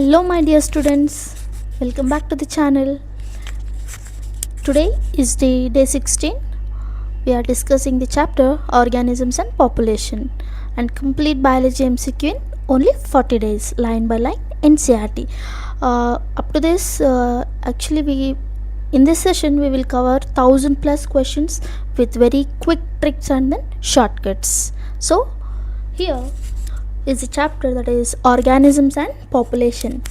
Hello my dear students, welcome back to the channel. Today is the day 16. We are discussing the chapter Organisms and Population and complete biology MCQ in only 40 days, line by line NCRT. Up to this, in this session we will cover 1000 plus questions with very quick tricks and then shortcuts. So here is the chapter that is Organisms and Population.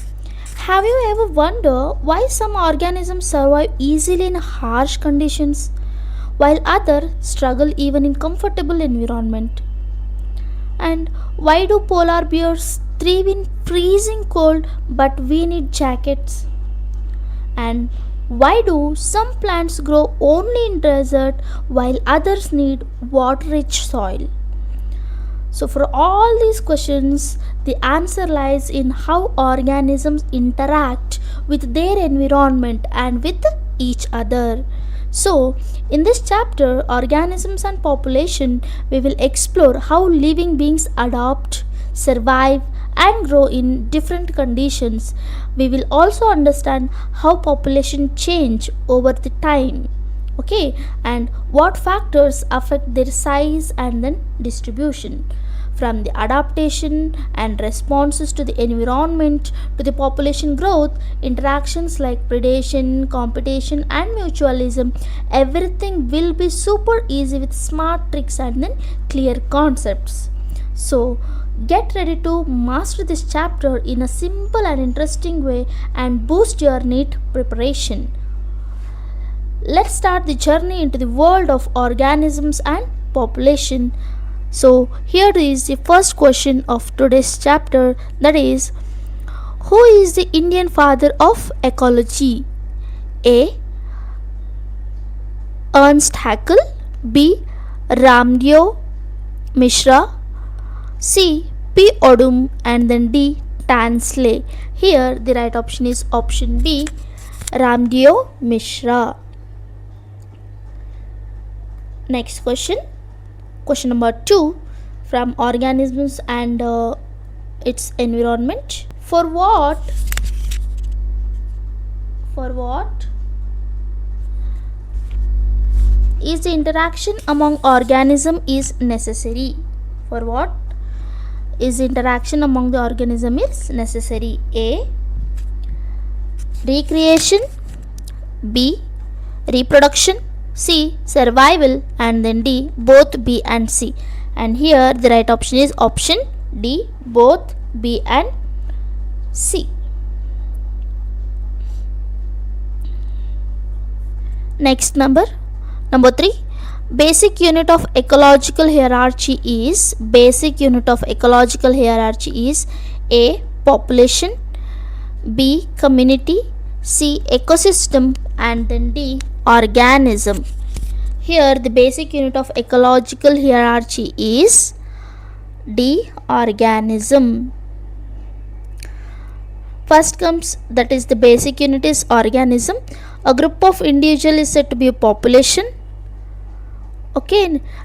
Have you ever wondered why some organisms survive easily in harsh conditions while others struggle even in comfortable environment? And why do polar bears thrive in freezing cold but we need jackets? And why do some plants grow only in desert while others need water-rich soil? So for all these questions, the answer lies in how organisms interact with their environment and with each other. So in this chapter, Organisms and Population, we will explore how living beings adapt, survive and grow in different conditions. We will also understand how population change over the time. And what factors affect their size and then distribution, from the adaptation and responses to the environment to the population growth, interactions like predation, competition and mutualism. Everything will be super easy with smart tricks and then clear concepts. So get ready to master this chapter in a simple and interesting way and boost your NEET preparation. Let's start the journey into the world of organisms and population. So here is the first question of today's chapter, that is, who is the Indian father of ecology? A. Ernst Haeckel, B. Ramdev Mishra, C. P. Odum and then D. Tansley. Here the right option is option B, Ramdev Mishra. Next question. Question number 2 from organisms and its environment. For what is the interaction among organism is necessary? For what is the interaction among the organism is necessary? A. Recreation, B. Reproduction, C. Survival and then D. Both B and C. And here the right option is option D, both B and C. Next number 3. Basic unit of ecological hierarchy is A. Population, B. Community, C. Ecosystem and then D. Organism. Here the basic unit of ecological hierarchy is D. Organism. First comes, that is, the basic unit is organism. A group of individuals is said to be a population.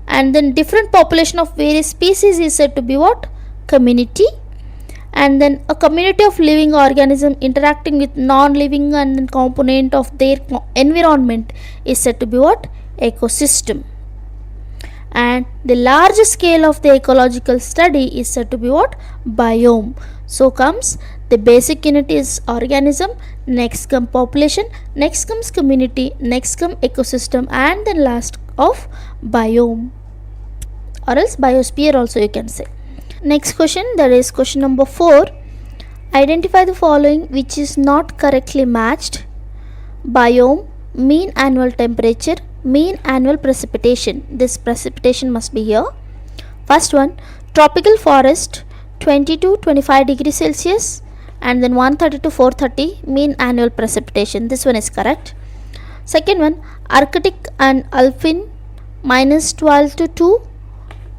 And then different population of various species is said to be what? Community. And then a community of living organism interacting with non-living and component of their environment is said to be what? Ecosystem. And the large scale of the ecological study is said to be what? Biome. So comes the basic unit is organism, next comes population, next comes community, next comes ecosystem and then last of biome, or else biosphere also you can say. Next question, that is question number 4. Identify the following which is not correctly matched. Biome, mean annual temperature, mean annual precipitation. This precipitation must be here. First one, tropical forest 20 to 25 degrees Celsius and then 130 to 430 mean annual precipitation. This one is correct. Second one, Arctic and alpine minus 12 to 2,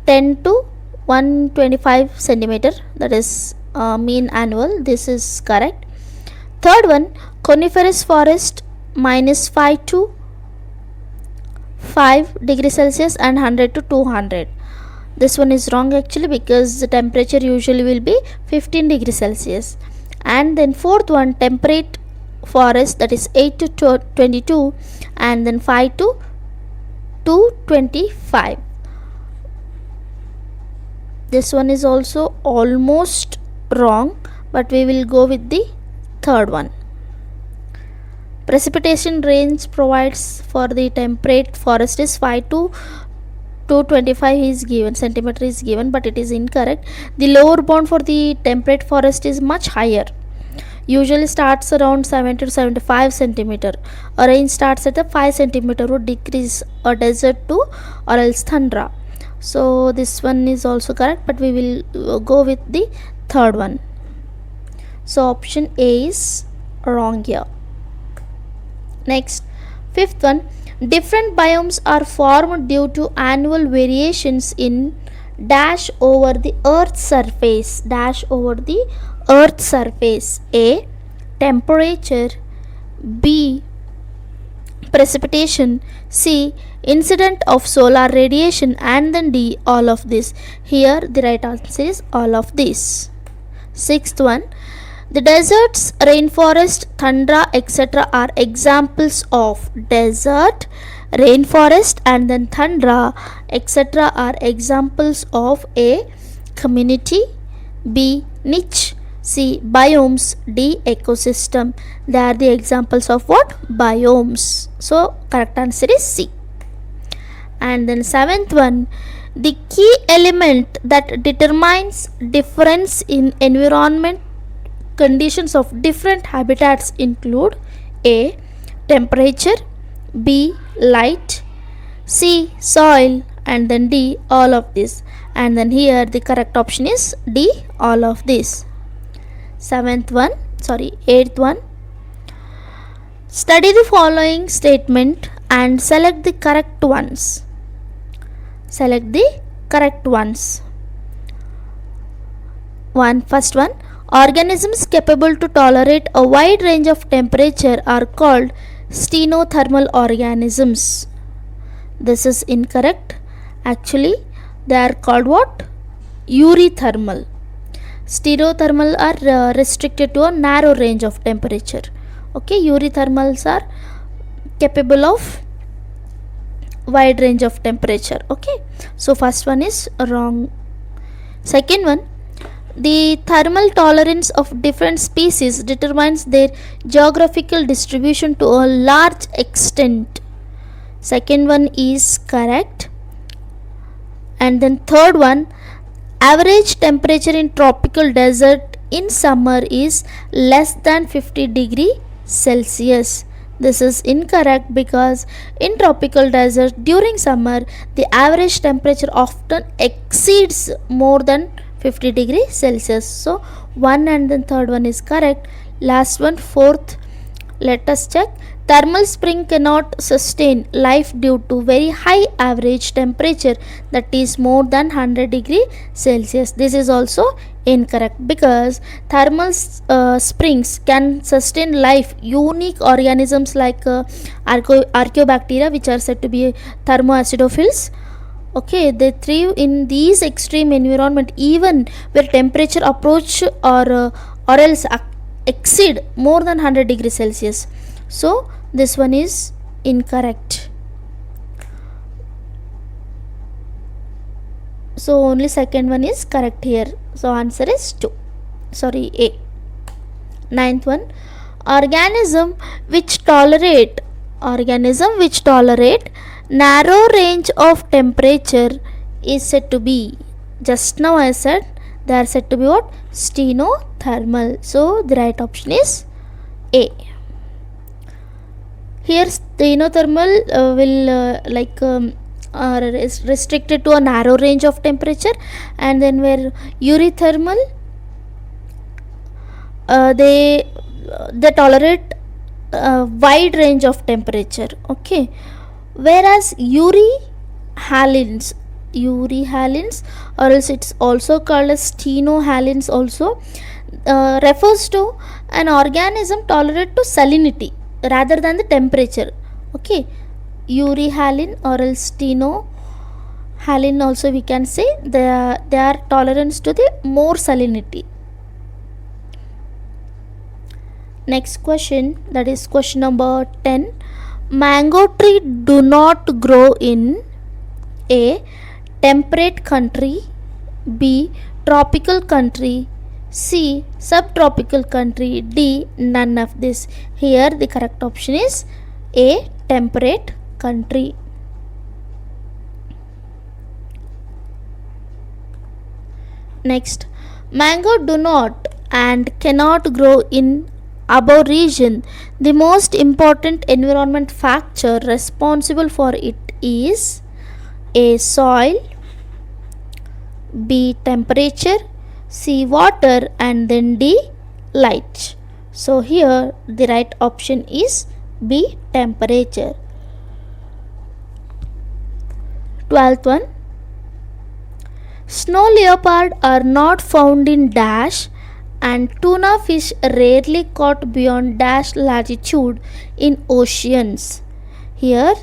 10 to 125 centimeter, that is mean annual. This is correct. Third one, coniferous forest minus 5 to 5 degrees Celsius and 100 to 200. This one is wrong actually, because the temperature usually will be 15 degrees Celsius. And then fourth one, temperate forest, that is 8 to 22, and then 5 to 225. This one is also almost wrong, but we will go with the third one. Precipitation range provides for the temperate forest is 5 to 225 is given, centimeter is given, but it is incorrect. The lower bound for the temperate forest is much higher, usually starts around 70 to 75 centimeter. A range starts at a 5 centimeter, would decrease a desert to or else tundra. So this one is also correct, but we will go with the third one. So option A is wrong here. Next, fifth one, different biomes are formed due to annual variations in dash over the earth's surface. Dash over the earth's surface. A, temperature. B, precipitation. C, incident of solar radiation. And then D, all of this. Here the right answer is all of this. Sixth one, the deserts, rainforest, tundra, etc. are examples of desert, rainforest, and then tundra, etc. are examples of A, community. B, niche. C, biomes. D, ecosystem. They are the examples of what? Biomes. So correct answer is C. And then seventh one, the key element that determines difference in environment conditions of different habitats include A, temperature. B, light. C, soil. And then D, all of this. And then here the correct option is D, all of this. Eighth one, study the following statement and select the correct ones. Select the correct ones. First one, organisms capable to tolerate a wide range of temperature are called stenothermal organisms. This is incorrect. Actually, they are called what? Eurythermal. Stenothermal are restricted to a narrow range of temperature. Okay, eurythermals are capable of wide range of temperature. Okay, so first one is wrong. Second one, the thermal tolerance of different species determines their geographical distribution to a large extent. Second one is correct. And then third one, average temperature in tropical desert in summer is less than 50 degree Celsius. This is incorrect because in tropical desert during summer the average temperature often exceeds more than 50 degree Celsius. So 1 and then third one is correct. Last one, fourth, let us check. Thermal spring cannot sustain life due to very high average temperature, that is more than 100 degree Celsius. This is also incorrect because thermal springs can sustain life. Unique organisms like archaeobacteria, which are said to be thermoacidophils, okay, they thrive in these extreme environment even where temperature approach or else exceed more than 100 degrees Celsius. So this one is incorrect. So only second one is correct here. So answer is 2. A. Ninth one, organism which tolerate narrow range of temperature is said to be, just now I said they are said to be what? Stenothermal. So the right option is A. Here stenothermal are restricted to a narrow range of temperature, and then where eurythermal they tolerate a wide range of temperature. Okay, whereas euryhalins or else it's also called as stenohalins also refers to an organism tolerate to salinity rather than the temperature. Okay, euryhalin or else stenohalin also we can say they are tolerant to the more salinity. Next question, that is question number 10. Mango tree do not grow in A. temperate country, B. tropical country, C. subtropical country, D. none of this. Here the correct option is A. temperate country. Next, mango do not and cannot grow in above region. The most important environment factor responsible for it is A. soil, B. temperature, C. water, and then D. light. So here the right option is B. temperature. 12th one. Snow leopard are not found in dash and tuna fish rarely caught beyond dash latitude in oceans. Here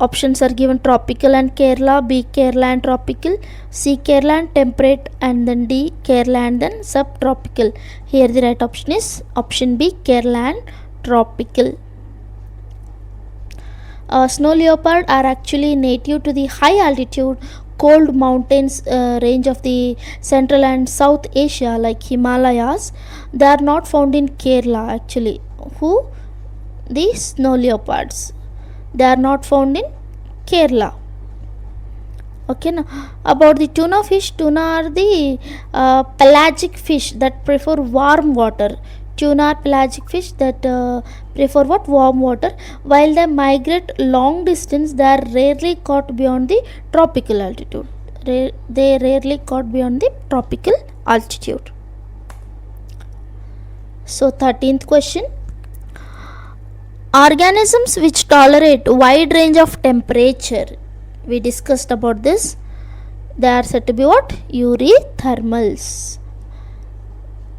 options are given: tropical and Kerala, B. Kerala and tropical, C. Kerala and temperate, and then D. Kerala and then subtropical. Here the right option is option B. Kerala and tropical. Snow leopard are actually native to the high altitude cold mountains range of the Central and South Asia like Himalayas. They are not found in Kerala actually. Who? The snow leopards. They are not found in Kerala. Okay, now about the tuna fish. Tuna are the pelagic fish that prefer warm water. Tuna are pelagic fish that prefer what? Warm water. While they migrate long distance, they are rarely caught beyond the tropical altitude. They rarely caught beyond the tropical altitude. So 13th question. Organisms which tolerate wide range of temperature. We discussed about this. They are said to be what? Eurythermals.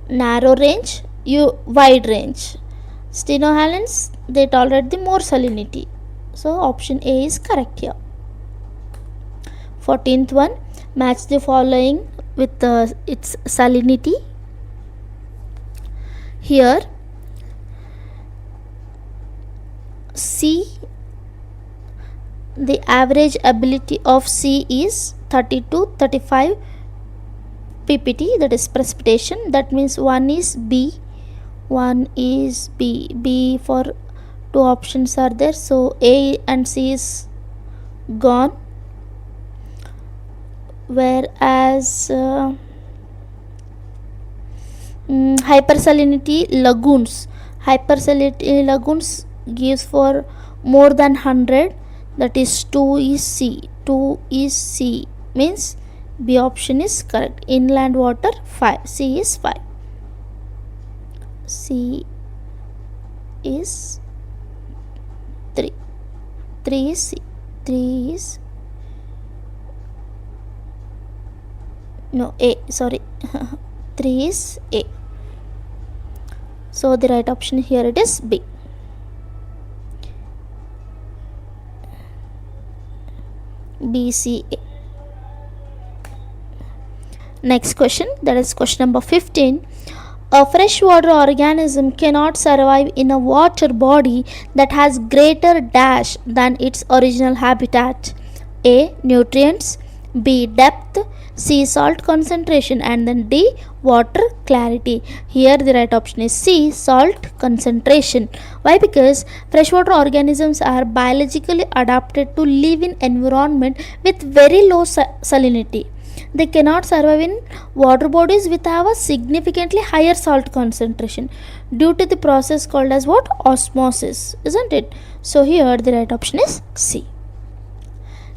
Narrow range, wide range. Stenohalans, they tolerate the more salinity. So option A is correct here. 14th one. Match the following with its salinity. Here C, the average ability of C is 30 to 35 ppt, that is precipitation. That means one is B. B for two options are there, so A and C is gone. Whereas hypersalinity lagoons gives for more than 100, that is 2 is C. 2 is C means B option is correct. Inland water 5, C is 5. C is 3. 3 is C. 3 is no A, sorry. 3 is A. So the right option here it is B. BCA. Next question, that is question number 15. A freshwater organism cannot survive in a water body that has greater dash than its original habitat. A. nutrients, B. depth, C. salt concentration, and then D. water clarity. Here the right option is C. salt concentration. Why? Because freshwater organisms are biologically adapted to live in environment with very low salinity. They cannot survive in water bodies which have a significantly higher salt concentration due to the process called as what? Osmosis, isn't it? So here the right option is C.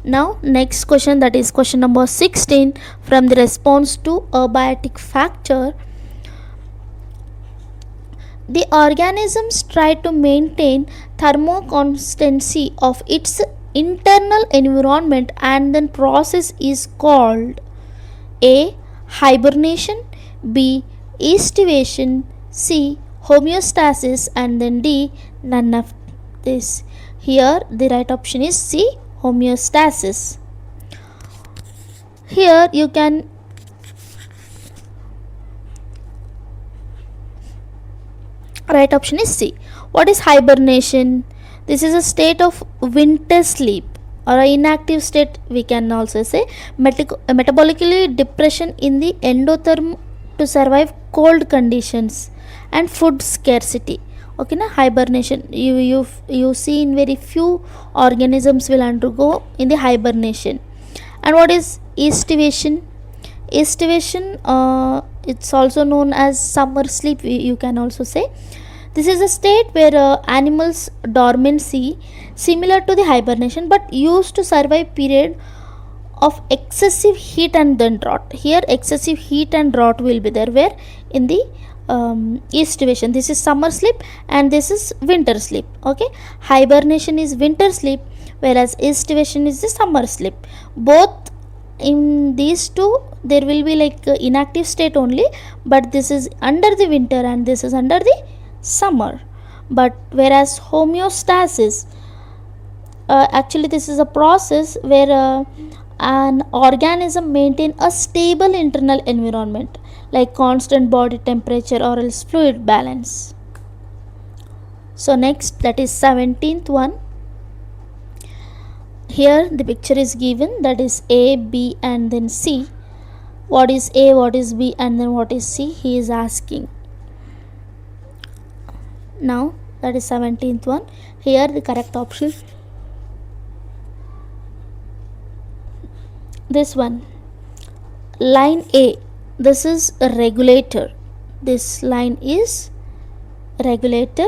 Now next question, that is question number 16. From the response to abiotic factor, the organisms try to maintain thermoconstancy of its internal environment, and then process is called A. hibernation, B. estivation, C. homeostasis, and then D. none of this. Here the right option is C. homeostasis. Here you can right option is C. What is hibernation? This is a state of winter sleep or an inactive state, we can also say. Metabolically depression in the endotherm to survive cold conditions and food scarcity. Okay, na hibernation. You see in very few organisms will undergo in the hibernation. And what is estivation? Estivation, it's also known as summer sleep, you can also say. This is a state where animals dormancy similar to the hibernation but used to survive period of excessive heat and then drought. Here excessive heat and drought will be there, where in the estivation. This is summer sleep and this is winter sleep. Okay, hibernation is winter sleep, whereas estivation is the summer sleep. Both in these two there will be like inactive state only, but this is under the winter and this is under the summer. But whereas homeostasis, actually this is a process where an organism maintain a stable internal environment like constant body temperature or else fluid balance. So next, that is 17th one. Here the picture is given, that is A, B and then C. What is A, what is B and then what is C, he is asking. Now that is 17th one. Here the correct option, this one, line A. This is a regulator. This line is regulator.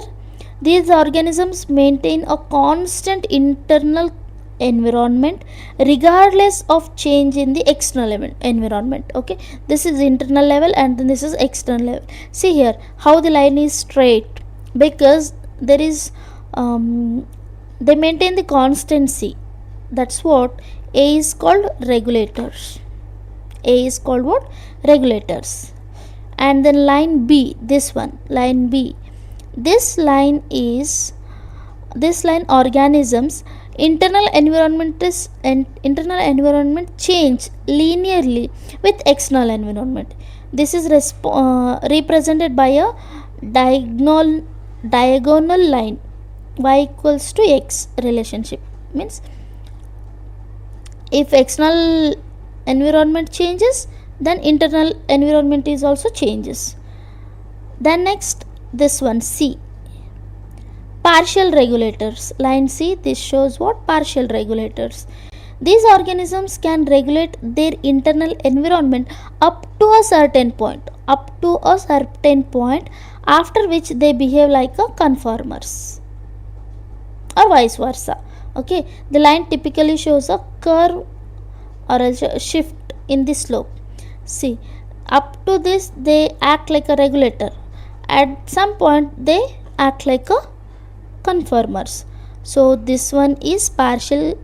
These organisms maintain a constant internal environment regardless of change in the external environment. Okay, this is internal level and then this is external level. See here how the line is straight, because there is they maintain the constancy. That's what A is called regulators. A is called what? Regulators. And then line B, this one, line B. This line is, this line organisms internal environment is, and internal environment change linearly with external environment. This is represented by a diagonal line, y equals to x relationship. Means if external environment changes, then internal environment is also changes. Then next, this one, C, partial regulators. Line C, this shows what? Partial regulators. These organisms can regulate their internal environment up to a certain point, after which they behave like a conformers or vice versa. Okay, the line typically shows a curve or a shift in the slope. See, up to this they act like a regulator, at some point they act like a conformers. So this one is partial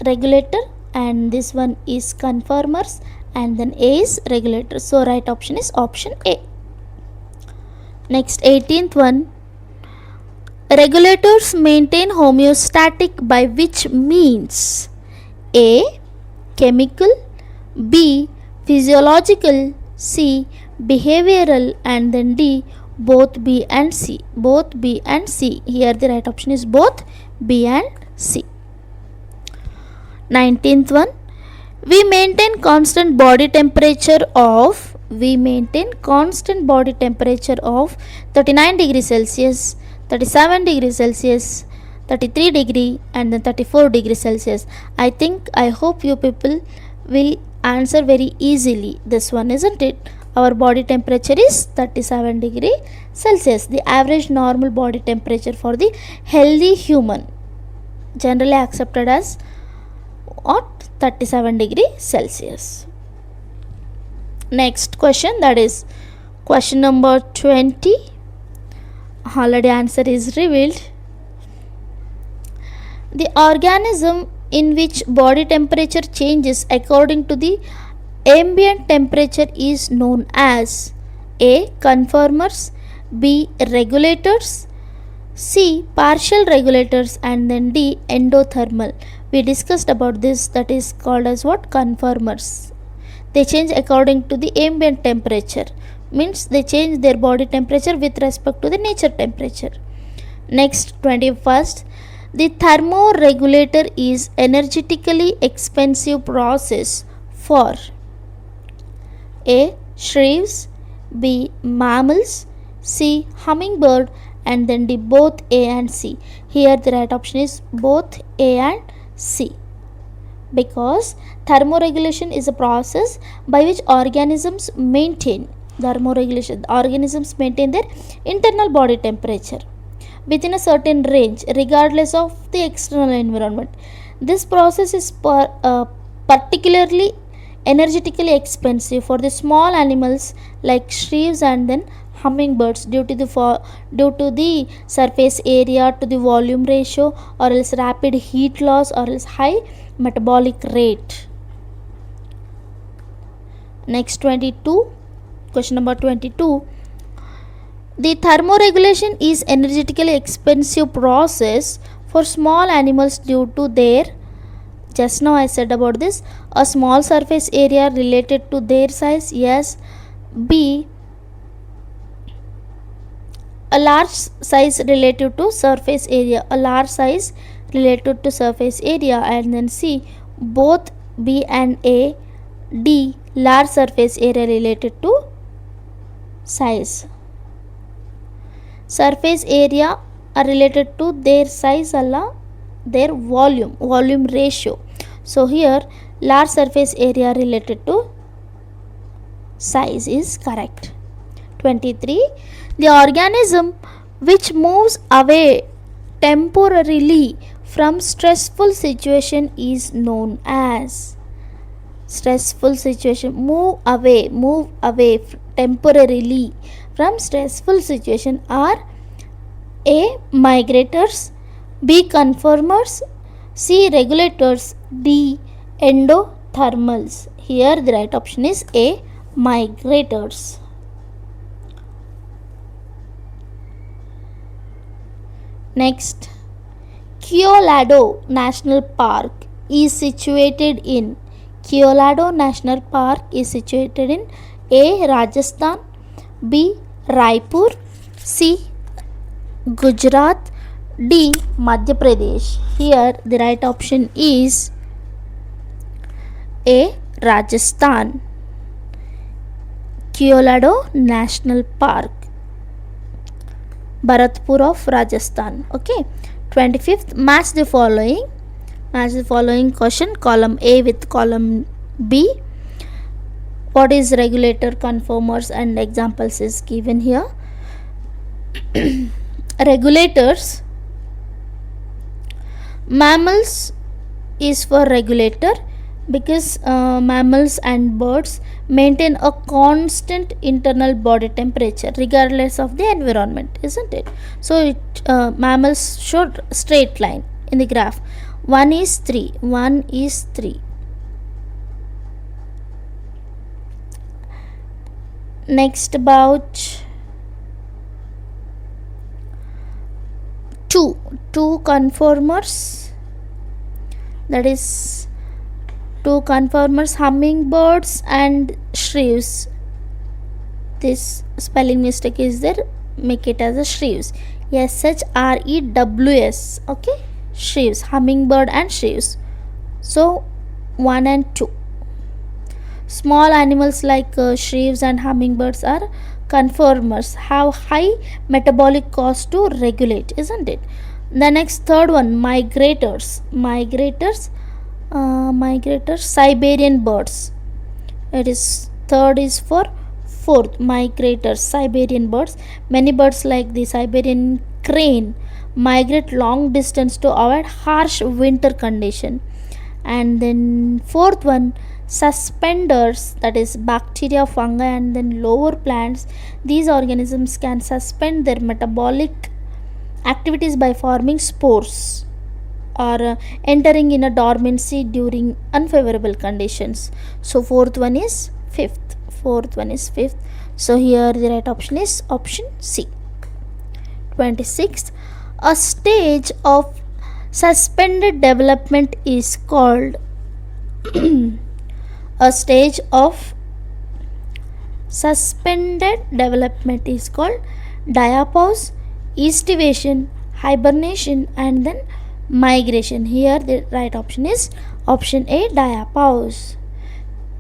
regulator and this one is conformers, and then A is regulator. So right option is option A. Next, 18th one, regulators maintain homeostatic by which means? A, chemical, B, physiological, C, behavioral, and then D, both B and C. Both B and C. Here the right option is both B and C. 19th one, we maintain constant body temperature of 39 degrees Celsius, 37 degrees Celsius, 33 degree and then 34 degrees Celsius. I hope you people will answer very easily this one, isn't it? Our body temperature is 37 degree Celsius, the average normal body temperature for the healthy human, generally accepted as what? 37 degree Celsius. Next question, that is question number 20. Already answer is revealed. The organism in which body temperature changes according to the ambient temperature is known as A, conformers, B, regulators, C, partial regulators, and then D, endothermal. we discussed about this, that is called as what? Conformers. They change according to the ambient temperature, means they change their body temperature with respect to the nature temperature. Next, 21st, the thermoregulator is energetically expensive process for A. Shrews, B. Mammals, C. Hummingbird, and then D. Both A and C. Here the right option is both A and C, because thermoregulation is a process by which organisms maintain organisms maintain their internal body temperature within a certain range regardless of the external environment. This process is particularly energetically expensive for the small animals like shrews and then hummingbirds due to the surface area to the volume ratio, or else rapid heat loss, or else high metabolic rate. Next, 22, question number 22. The thermoregulation is energetically expensive process for small animals due to their, just now I said about this, a small surface area related to their size, yes. B, a large size relative to surface area, and then C, both B and A. D, large surface area related to size. Surface area are related to their size alla their volume ratio. So here large surface area related to size is correct. 23, the organism which moves away temporarily from stressful situation is known as. Stressful situation, move away temporarily from stressful situation are A. migrators, B. conformers, C. regulators, D. endothermals. Here the right option is A. migrators. Next, Colorado National Park is situated in A. Rajasthan, B. Raipur, C. Gujarat, D. Madhya Pradesh. Here the right option is A. Rajasthan. Colorado National Park, Bharatpur of Rajasthan. Okay. 25th, match the following question, column A with column B. What is regulator, conformers, and examples is given here. Regulators, mammals is for regulator because mammals and birds maintain a constant internal body temperature regardless of the environment, isn't it? So mammals showed straight line in the graph. 1 is 3. Next, about two conformers, that is two conformers, hummingbirds and shrews. This spelling mistake is there, make it as a shrews, SHREWS. okay, shrews, hummingbird and shrews. So 1 and 2. Small animals like shrews and hummingbirds are conformers, have high metabolic cost to regulate, isn't it? The next, third one, migrators, Siberian birds. It is third is for fourth, migrators, Siberian birds. Many birds like the Siberian crane migrate long distance to avoid harsh winter condition. And then fourth one, suspenders, that is bacteria, fungi, and then lower plants. These organisms can suspend their metabolic activities by forming spores or entering in a dormancy during unfavorable conditions. So fourth one is fifth. So here the right option is option C. 26th, a stage of Suspended development is called a stage of suspended development is called diapause, estivation, hibernation, and then migration. Here the right option is option A, diapause.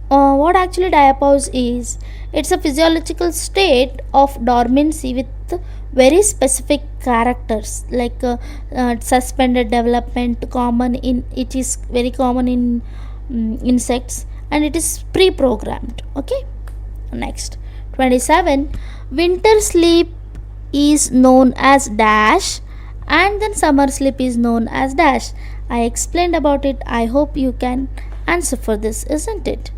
What actually diapause is? It's a physiological state of dormancy with very specific characters, like suspended development. It is very common in insects, and it is pre-programmed. Okay. Next, 27. Winter sleep is known as dash, and then summer sleep is known as dash. I explained about it. I hope you can answer for this, isn't it?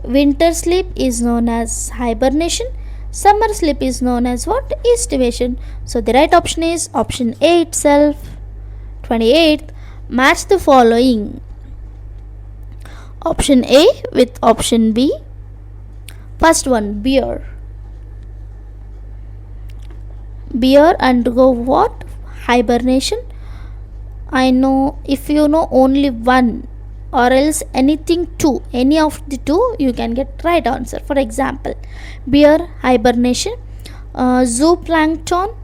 Winter sleep is known as hibernation. Summer sleep is known as what? Estivation. So the right option is option A itself. 28th. Match the following. Option A with option B. First one, bear. Bear undergo what? Hibernation. I know, if you know only one or else anything two, any of the two, you can get right answer. For example, bear, hibernation, zooplankton,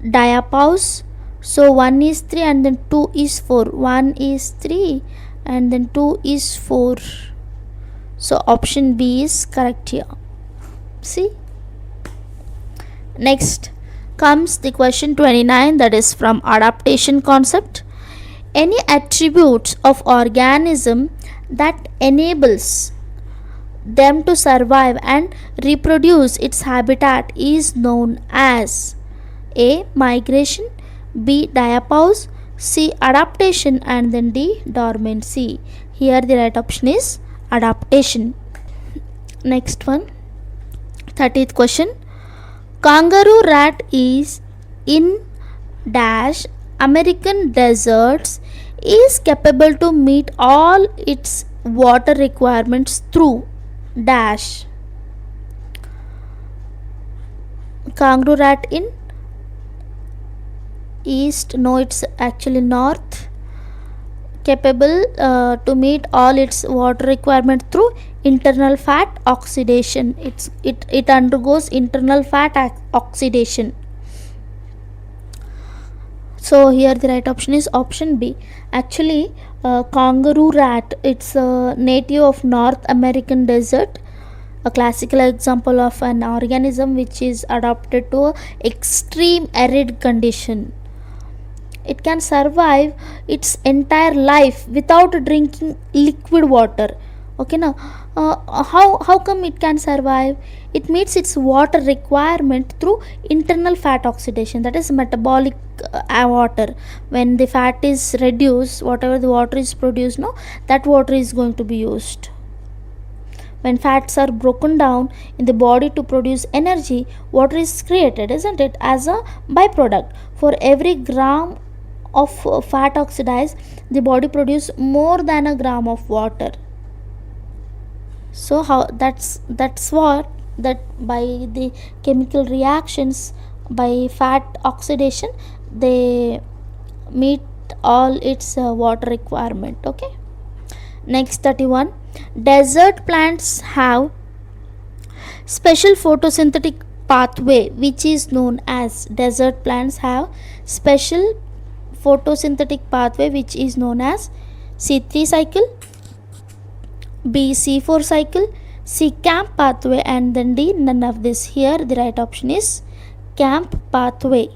diapause. So 1 is 3 and then 2 is 4. 1 is 3 and then 2 is 4. So option B is correct here. See. Next comes the question 29, that is from adaptation concept. Any attributes of organism that enables them to survive and reproduce its habitat is known as A, migration, B, diapause, C, adaptation, and then D, dormancy. Here the right option is adaptation. Next one, 30th question. Kangaroo rat is in dash American deserts is capable to meet all its water requirements through dash. Kangaroo rat in east, no, it's actually north, capable to meet all its water requirement through internal fat oxidation. It undergoes internal fat oxidation. So here the right option is option B. Actually, kangaroo rat, it's a native of North American desert, a classical example of an organism which is adapted to extreme arid condition. It can survive its entire life without drinking liquid water. Okay, now how come it can survive? It meets its water requirement through internal fat oxidation, that is metabolic water. When the fat is reduced, whatever the water is produced, no, that water is going to be used. When fats are broken down in the body to produce energy, water is created, isn't it, as a byproduct. For every gram of fat oxidized, the body produces more than a gram of water. So how that's what, that by the chemical reactions, by fat oxidation, they meet all its water requirement. Okay. Next, 31. Desert plants have special photosynthetic pathway which is known as desert plants have special photosynthetic pathway which is known as C3 cycle, B, C4 cycle, C, camp pathway, and then D, none of this. Here the right option is camp pathway.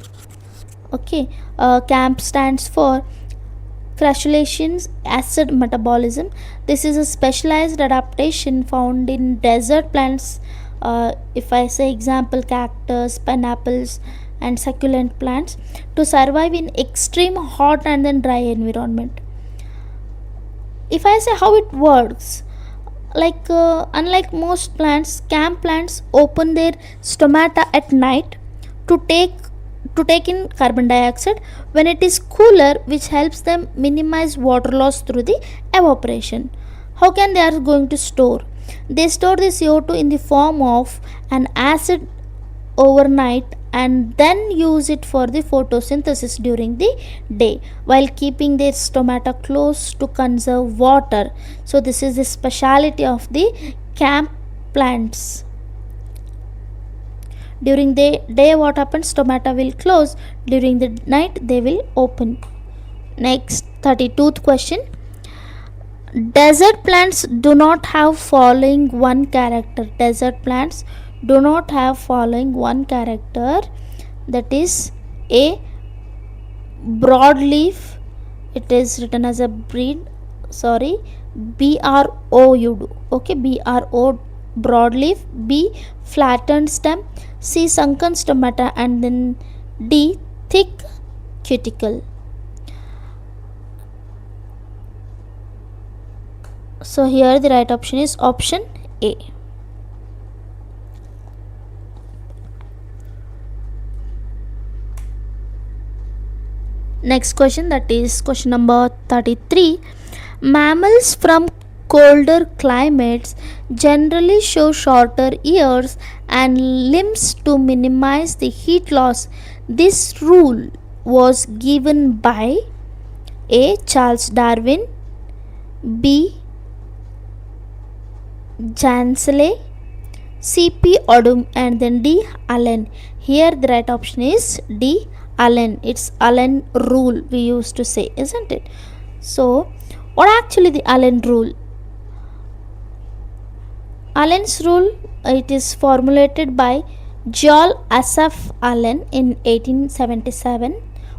Okay. Camp stands for crustaceans acid metabolism. This is a specialized adaptation found in desert plants. If I say example, cactus, pineapples, and succulent plants, to survive in extreme hot and then dry environment. If I say how it works, like unlike most plants, camp plants open their stomata at night to take in carbon dioxide when it is cooler, which helps them minimize water loss through the evaporation. How can they are going to store? They store the CO2 in the form of an acid overnight and then use it for the photosynthesis during the day while keeping their stomata closed to conserve water. So this is the speciality of the camp plants. During the day what happens, stomata will close, during the night they will open. Next, 32th question. Desert plants do not have following one character. Desert plants do not have following one character, that is A, broadleaf, it is written as a BRO, okay, BRO, broadleaf, B, flattened stem, C, sunken stomata, and then D, thick cuticle. So here the right option is option A. Next question, that is question number 33. Mammals from colder climates generally show shorter ears and limbs to minimize the heat loss. This rule was given by A, Charles Darwin, B, Jansley, C.P. Odum, and then D, Allen. Here the right option is D, Allen. It's Allen rule we used to say, isn't it? So what actually the Allen rule? Allen's rule, it is formulated by Joel Asaph Allen in 1877.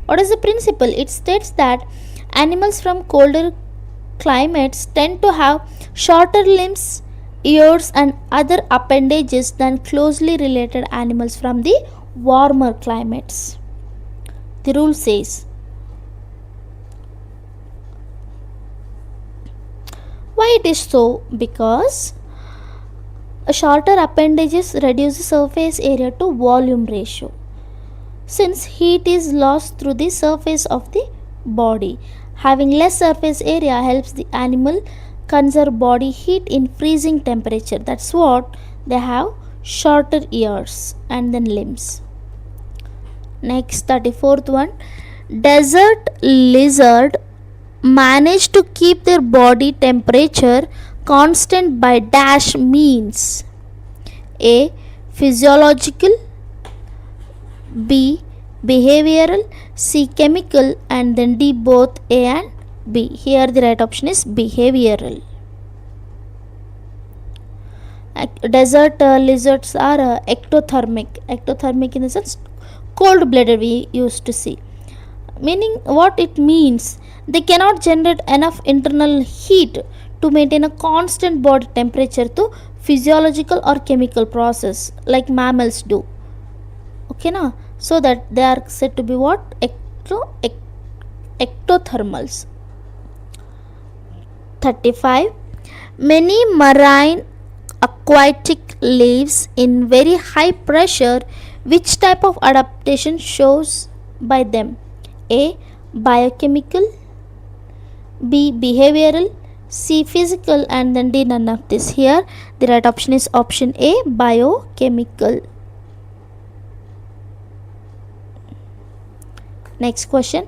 What is the principle? It states that animals from colder climates tend to have shorter limbs, ears, and other appendages than closely related animals from the warmer climates. The rule says. Why it is so? Because a shorter appendages reduce the surface area to volume ratio. Since heat is lost through the surface of the body, having less surface area helps the animal conserve body heat in freezing temperature. That's what they have shorter ears and then limbs. Next, 34th one. Desert lizard manage to keep their body temperature constant by dash means. A, physiological, B, behavioral, C, chemical, and then D, both A and B. Here the right option is behavioral. Desert lizards are ectothermic. Ectothermic in the sense cold blooded, we used to see. Meaning what it means, they cannot generate enough internal heat to maintain a constant body temperature through physiological or chemical process like mammals do. Okay na? So that they are said to be what? Ectothermals. 35. Many marine aquatic lives in very high pressure. Which type of adaptation shows by them? A, biochemical, B, behavioral, C, physical, and then D, none of this. Here the right option is option A, biochemical. Next question.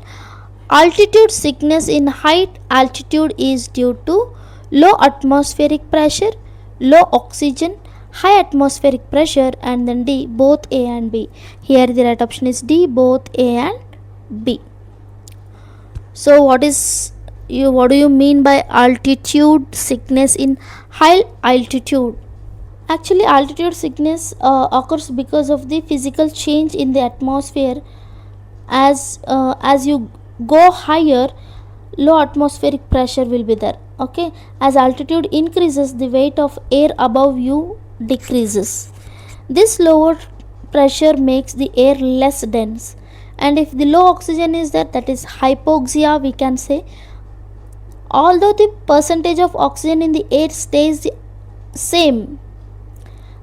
Altitude sickness in high altitude is due to low atmospheric pressure, low oxygen, high atmospheric pressure, and then D, both A and B. Here the right option is D, both A and B. So what do you mean by altitude sickness in high altitude? Actually, altitude sickness occurs because of the physical change in the atmosphere. As you go higher, low atmospheric pressure will be there. Okay, as altitude increases, the weight of air above you decreases. This lower pressure makes the air less dense, and if the low oxygen is there, that is hypoxia, we can say. Although the percentage of oxygen in the air stays the same,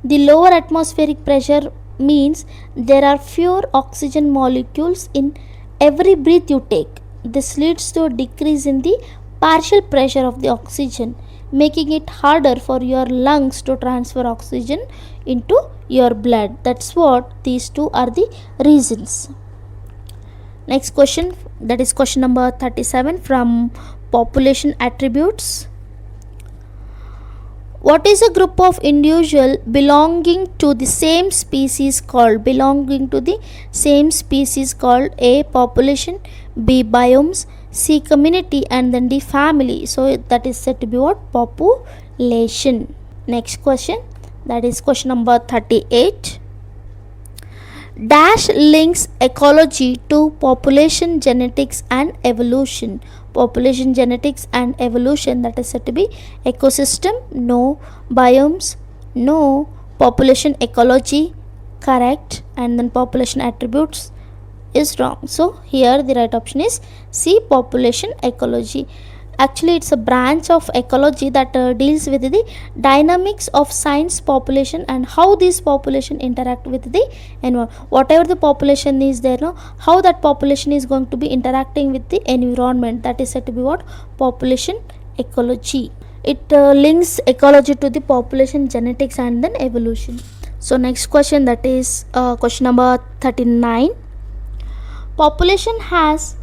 the lower atmospheric pressure means there are fewer oxygen molecules in every breath you take. This leads to a decrease in the partial pressure of the oxygen making it harder for your lungs to transfer oxygen into your blood. That's what these two are the reasons. Next question, that is question number 37 from population attributes. What is a group of individual belonging to the same species called? A, population, B, biomes, C, community, and then D, family. So that is said to be what? Population. Next question, that is question number 38. Dash links ecology to population genetics and evolution. Population genetics and evolution, that is said to be ecosystem, no. Biomes, no. Population ecology, correct. And then population attributes is wrong. So here the right option is C, population ecology. Actually, it's a branch of ecology that deals with the dynamics of science population and how these population interact with the environment. Whatever the population is there, no, how that population is going to be interacting with the environment, that is said to be what? Population ecology. It links ecology to the population genetics and then evolution. So next question, that is question number 39. Population has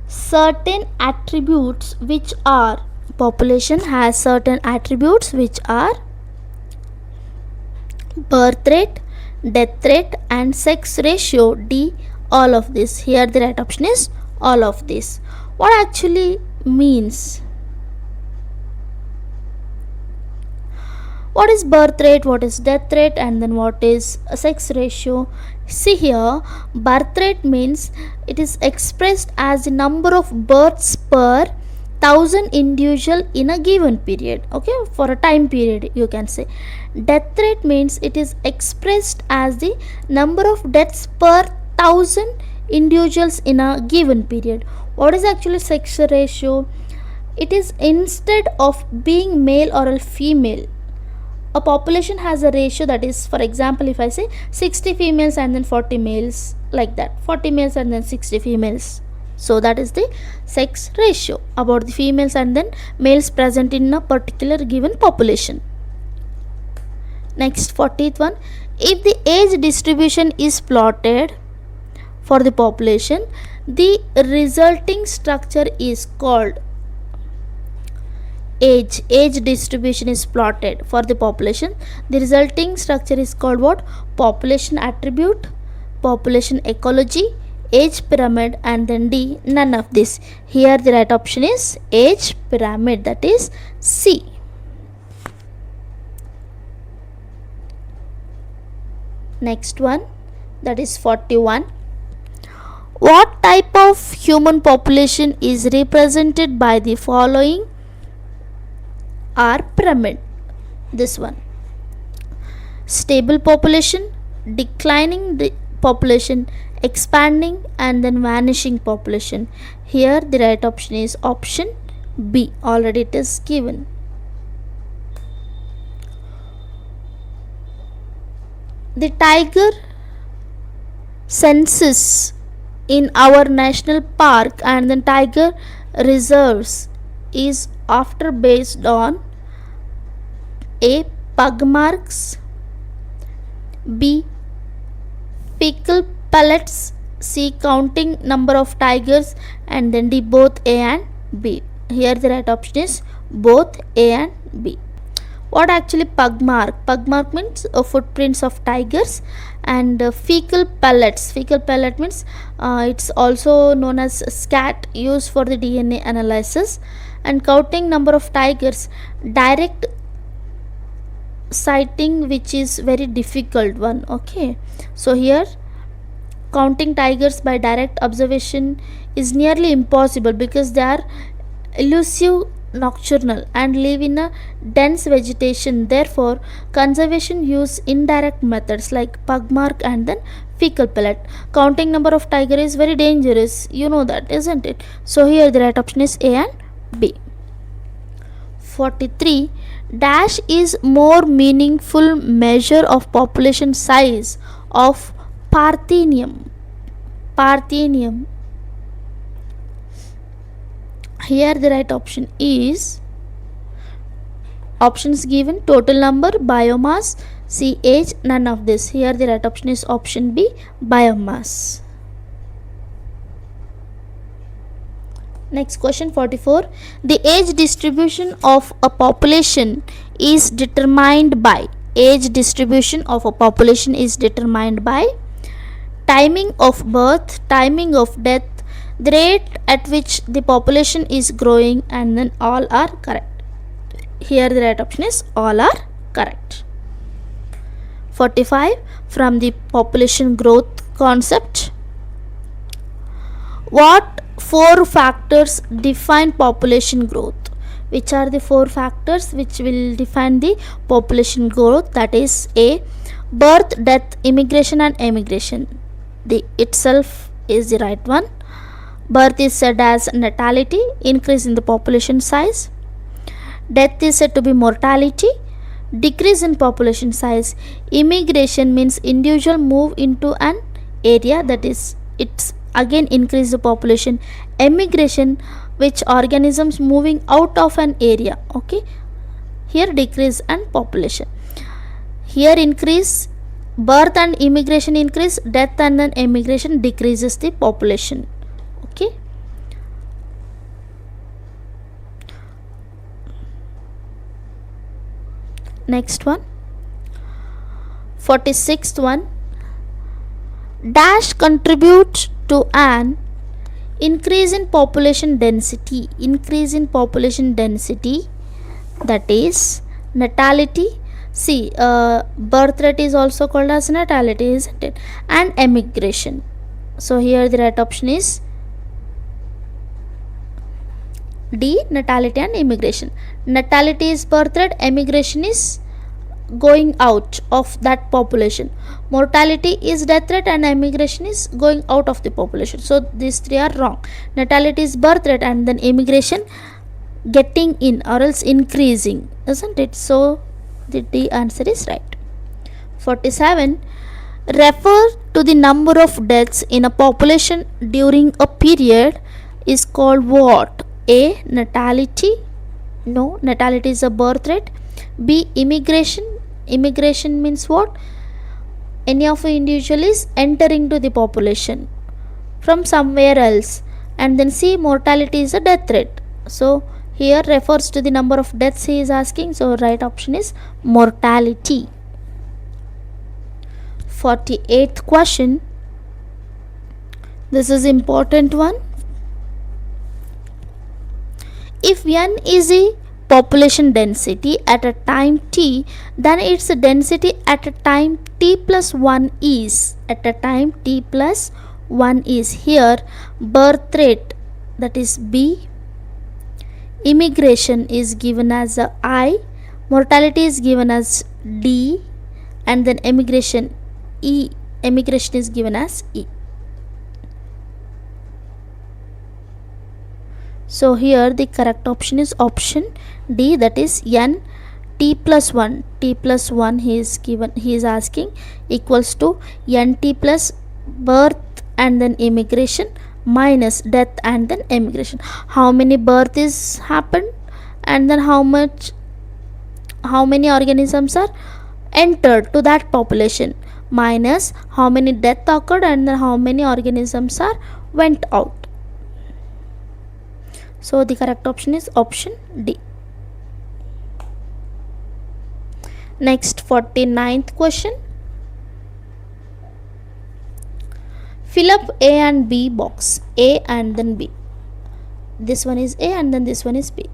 certain attributes which are birth rate, death rate, and sex ratio. D, all of this. Here the right option is all of this. What actually means? What is birth rate, what is death rate, and then what is a sex ratio? See here, birth rate means it is expressed as the number of births per 1000 individual in a given period, okay, for a time period you can say. Death rate means it is expressed as the number of deaths per 1000 individuals in a given period. What is actually sex ratio? It is instead of being male or a female, a population has a ratio, that is, for example, if I say 60 females and then 40 males, like that, 40 males and then 60 females. So that is the sex ratio about the females and then males present in a particular given population. Next, 40th one. If the age distribution is plotted for the population, the resulting structure is called age distribution is plotted for the population. The resulting structure is called what? Population attribute, population ecology, age pyramid, and then D, none of this. Here the right option is age pyramid, that is C. Next one, that is 41. What type of human population is represented by the following R pyramid? This one: stable population, declining population, expanding, and then vanishing population. Here the right option is option B, already it is given. The tiger census in our national park and then tiger reserves is after based on A, pug marks, B, fecal pellets, C, counting number of tigers, and then D, both A and B. Here the right option is both A and B. What actually pug mark? Pug mark means footprints of tigers, and fecal pellets. Fecal pellet means it's also known as scat, used for the DNA analysis. And counting number of tigers, direct sighting, which is very difficult one. Okay, so here counting tigers by direct observation is nearly impossible because they are elusive, nocturnal, and live in a dense vegetation. Therefore, conservation use indirect methods like pug mark and then fecal pellet. Counting number of tiger is very dangerous, you know that, isn't it? So here the right option is A and B. 43. Dash is more meaningful measure of population size of Parthenium. Here the right option is Options given: total number, biomass, C age, none of this. Here the right option is option B, biomass. Next question 44. The age distribution of a population is determined by. Age distribution of a population is determined by timing of birth, timing of death, the rate at which the population is growing, and then all are correct. Here the right option is all are correct. 45. From the population growth concept, what 4 factors define population growth? Which are the 4 factors which will define the population growth? That is A, birth, death, immigration and emigration. The itself is the right one. Birth is said as natality, increase in the population size. Death is said to be mortality, decrease in population size. Immigration means individual move into an area, that is it's again increase the population. Emigration, which organisms moving out of an area. Okay, here decrease and population. Here increase, birth and immigration increase, death and then emigration decreases the population. Okay, next one, 46th one. Dash contribute to an increase in population density. Increase in population density, that is natality. See, birth rate is also called as natality, isn't it? And emigration. So here the right option is D, natality and immigration. Natality is birth rate, emigration is going out of that population. Mortality is death rate and emigration is going out of the population. So these 3 are wrong. Natality is birth rate and then immigration getting in or else increasing, isn't it? So the D answer is right. 47. Refer to the number of deaths in a population during a period is called what? A, natality. No, natality is a birth rate. B, immigration. Immigration means what? Any of an individual is entering to the population from somewhere else. And then C, mortality is a death rate. So here refers to the number of deaths he is asking. So right option is mortality. 48th question. This is important one. If n is a population density at a time t, then its density at a time t plus 1 is, at a time t plus 1 is. Here birth rate, that is B, immigration is given as a I, mortality is given as D, and then emigration E, emigration is given as E. So here the correct option is option D, that is n t plus 1. T plus 1 he is asking equals to n t plus birth and then immigration minus death and then emigration. How many birth is happened and then how many organisms are entered to that population, minus how many death occurred and then how many organisms are went out. So the correct option is option D. Next, 49th question. Fill up A and B box. A and then B. This one is A and then this one is B.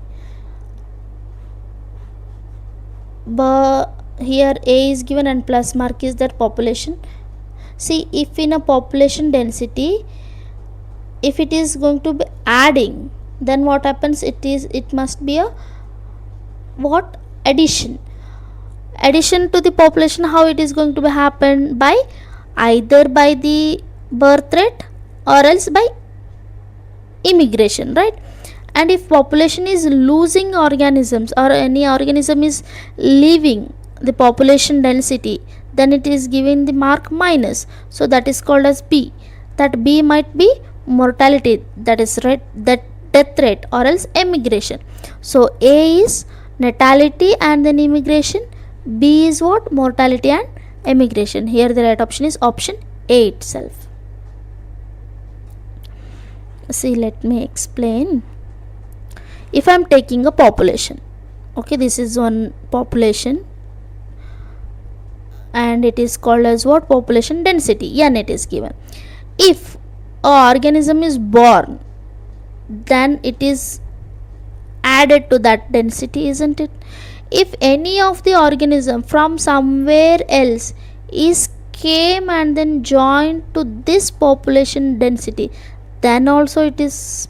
But here A is given and plus mark is that population. See, if in a population density, if it is going to be adding, then what happens? It must be a what? Addition. Addition to the population, how it is going to be happen? By either by the birth rate or else by immigration, right? And if population is losing organisms or any organism is leaving the population density, then it is giving the mark minus. So that is called as B. That B might be mortality, that is right, that death rate or else emigration. So A is natality and then immigration. B is what? Mortality and emigration. Here the right option is option A itself. See, let me explain. If I am taking a population, okay, this is one population and it is called as what? Population density, n it is given. If a organism is born, then it is added to that density, isn't it? If any of the organism from somewhere else is came and then joined to this population density, then also it is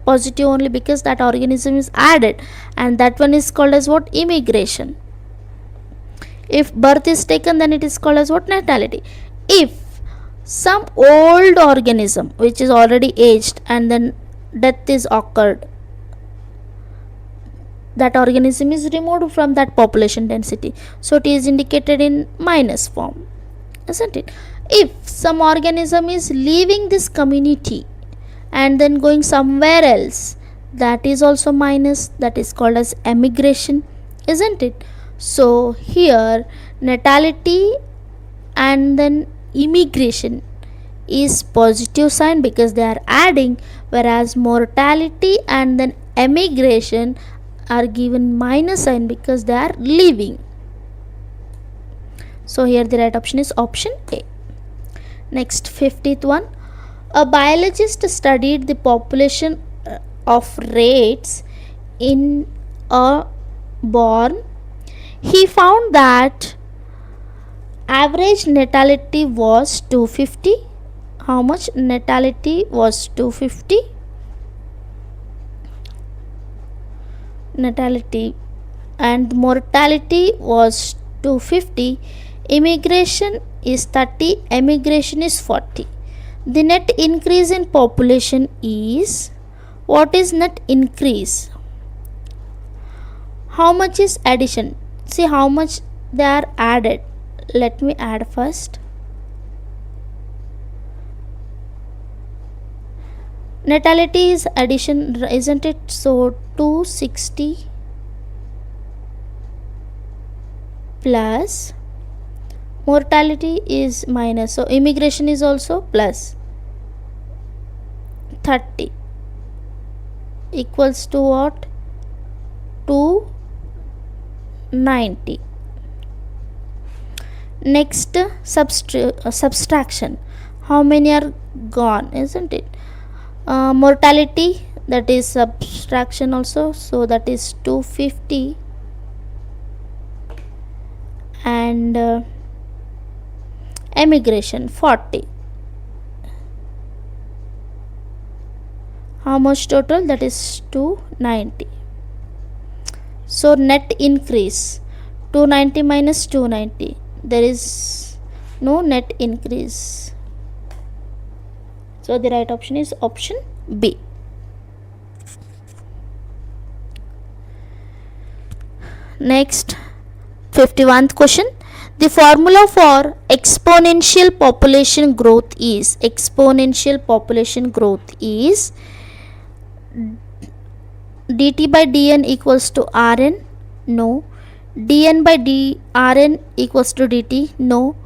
positive only, because that organism is added, and that one is called as what? Immigration. If birth is taken, then it is called as what? Natality. If some old organism which is already aged and then death is occurred, that organism is removed from that population density, so it is indicated in minus form, isn't it? If some organism is leaving this community and then going somewhere else, that is also minus, that is called as emigration, isn't it? So here natality and then immigration is positive sign because they are adding, whereas mortality and then emigration are given minus sign because they are leaving. So here the right option is option A. Next, 50th one. A biologist studied the population of rates in a barn. He found that average natality was 250. How much? Natality was 250. Natality and mortality was 250. Immigration is 30. Emigration is 40. The net increase in population is, what is net increase? How much is addition? See how much they are added. Let me add first. Natality is addition, isn't it? So 260 plus mortality is minus, so immigration is also plus 30 equals to what? 290. Next, subtraction. How many are gone, isn't it? Mortality, that is subtraction also, so that is 250 and emigration 40. How much total? That is 290. So net increase 290 minus 290, there is no net increase. So the right option is option B. Next, 51th question. The formula for exponential population growth is dt by dn equals to rn. No. dn by rn equals to dt. No.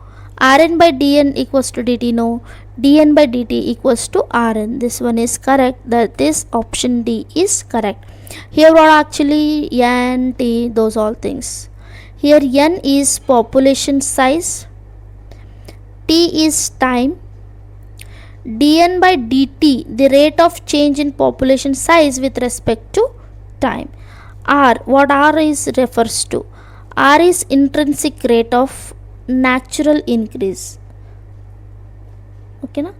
Rn by dn equals to dt. No. dn by dt equals to rn. This one is correct. That is option D is correct. Here what actually n, t, those all things. Here n is population size, t is time, dn by dt the rate of change in population size with respect to time. R, what R is refers to? R is intrinsic rate of natural increase. Okay, na?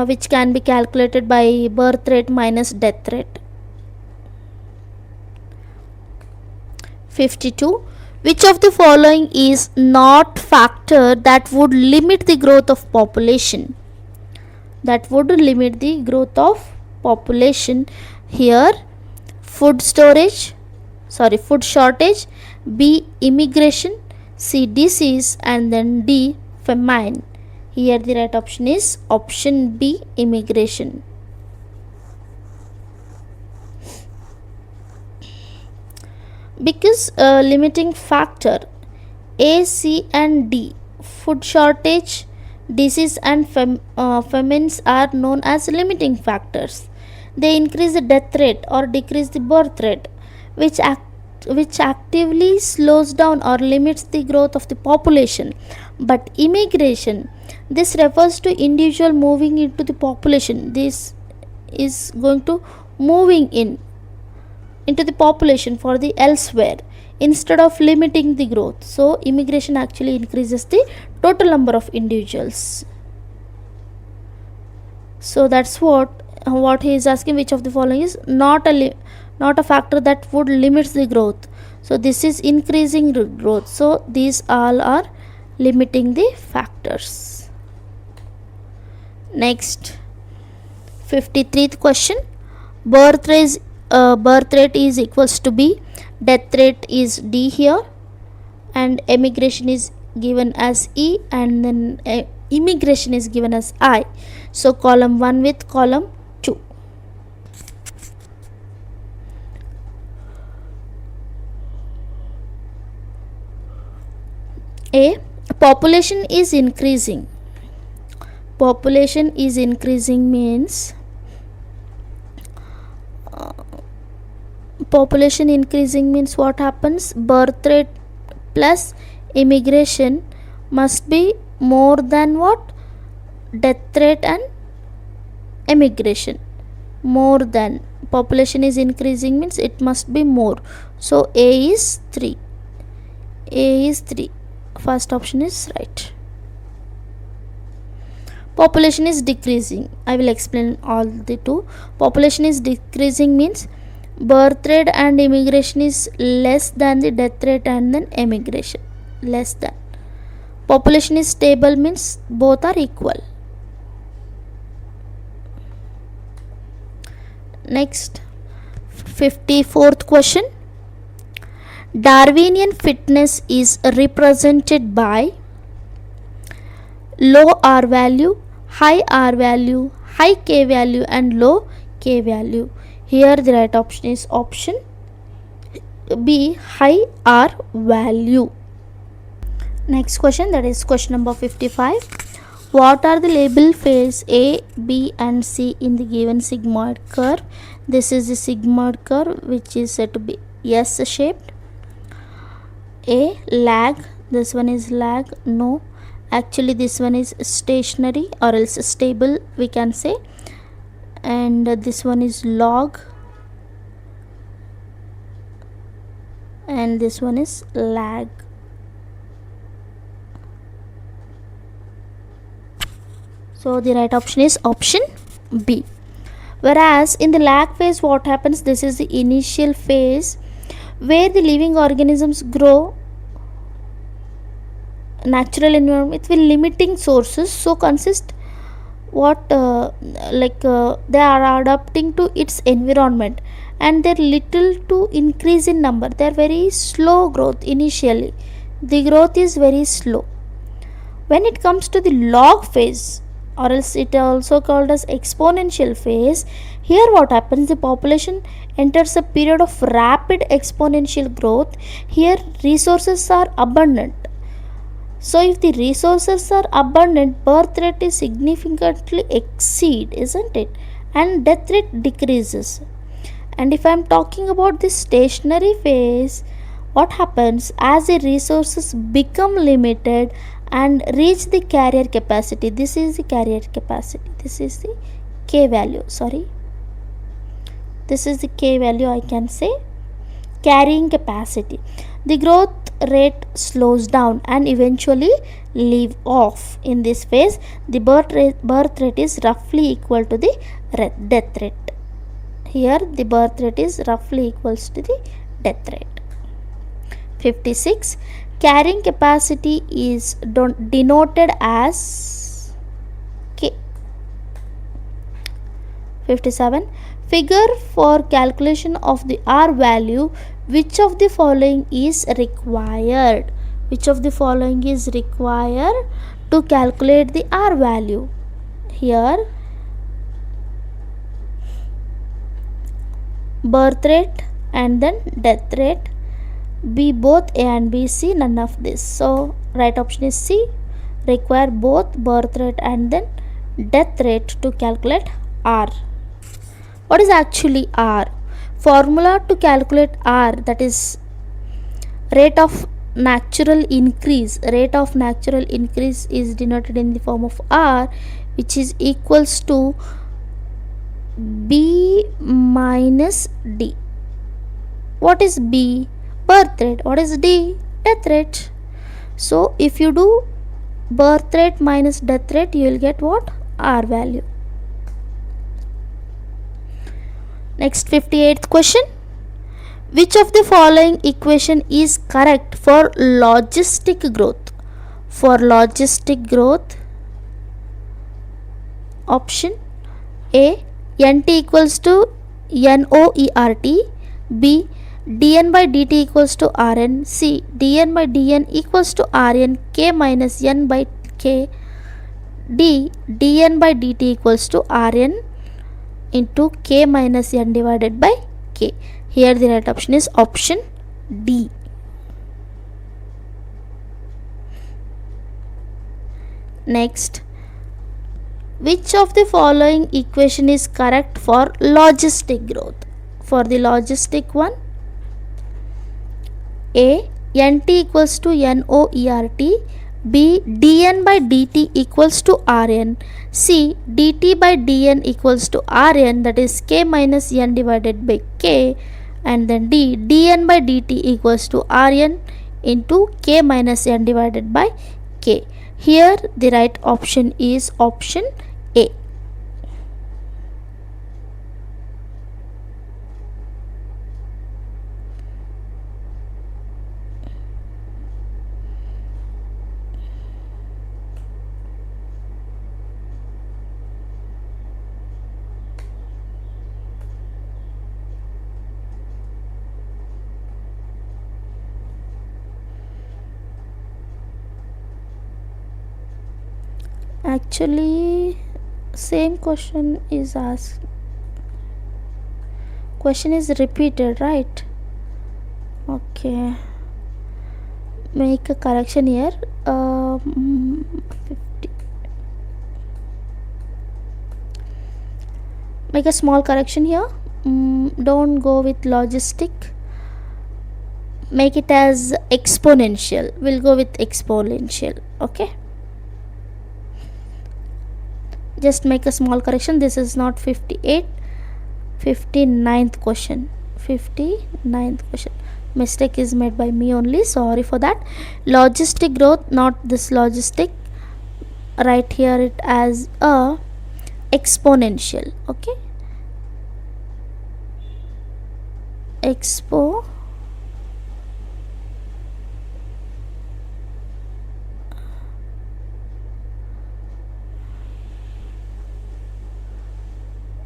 Which can be calculated by birth rate minus death rate. 52. Which of the following is not factor that would limit the growth of population? Here, food shortage, B, immigration, C, disease, and then D, famine. Here the right option is option B, immigration. because limiting factor A, C, and D, food shortage, disease, and famines are known as limiting factors. They increase the death rate or decrease the birth rate, which actively slows down or limits the growth of the population. But immigration, this refers to individual moving into the population. This is going to moving into the population for the elsewhere instead of limiting the growth. So immigration actually increases the total number of individuals. So that's what he is asking, which of the following is not a factor that would limits the growth. So this is increasing growth, so these all are limiting the factors. Next, 53th question. Birth rate is equals to B, death rate is D here, and emigration is given as E, and then immigration is given as I. So column 1 with column 2. A, population is increasing. Population is increasing means what happens? Birth rate plus immigration must be more than what? Death rate and emigration. More than. Population is increasing means it must be more. So A is 3. A is 3. First option is right. Population is decreasing. I will explain all the two. Population is decreasing means birth rate and immigration is less than the death rate and then emigration. Less than. Population is stable means both are equal. Next, 54th question. Darwinian fitness is represented by low R value, high R value, high K value, and low K value. Here the right option is option B, high R value. Next question, that is question number 55. What are the label phase A, B, and C in the given sigmoid curve? This is the sigmoid curve which is said to be S shaped. A, lag. This one is lag. No, actually this one is stationary or else stable, we can say. And this one is log, and this one is lag. So the right option is option B. Whereas in the lag phase, what happens? This is the initial phase where the living organisms grow natural environment with limiting sources, so consist what they are adapting to its environment, and they're little to increase in number. They're very slow growth initially. The growth is very slow. When it comes to the log phase, or else it also called as exponential phase, here what happens? The population enters a period of rapid exponential growth. Here resources are abundant. So if the resources are abundant, birth rate is significantly exceed, isn't it? And death rate decreases. And if I am talking about the stationary phase, what happens? As the resources become limited and reach the carrier capacity, this is the carrier capacity, this is the K value, this is the K value, I can say, carrying capacity, the growth rate slows down and eventually leave off. In this phase, the birth rate is roughly equal to the death rate. Here the birth rate is roughly equals to the death rate. 56. Carrying capacity is denoted as K. 57. Figure for calculation of the R value. Which of the following is required? Which of the following is required to calculate the R value? Here, birth rate and then death rate, B both A and B, C none of this. So right option is C, require both birth rate and then death rate to calculate R. What is actually R? Formula to calculate R, that is rate of natural increase. Rate of natural increase is denoted in the form of R, which is equals to B minus D. What is B? Birth rate. What is D? Death rate. So if you do birth rate minus death rate, you will get what? R value. Next, 58th question. Which of the following equation is correct for logistic growth? For logistic growth, option A, nt equals to NOERT. B, dn by dt equals to Rn. C, dn by dn equals to Rn k minus n by k. D, dn by dt equals to Rn into k minus n divided by k. Here the right option is option D. Next, which of the following equation is correct for logistic growth? For the logistic one, A, nt equals to NOERT. B, dn by dt equals to Rn. C, dt by dn equals to Rn, that is k minus n divided by k. And then D, dn by dt equals to Rn into k minus n divided by k. Here the right option is option A. Actually, same question is asked. Question is repeated, right? Okay. Make a correction here. 50. Make a small correction here. Don't go with logistic. Make it as exponential. We'll go with exponential. Okay. Just make a small correction. This is not 58. 59th question. 59th question. Mistake is made by me only. Sorry for that. Logistic growth, not this logistic. Write here it as a exponential. Okay.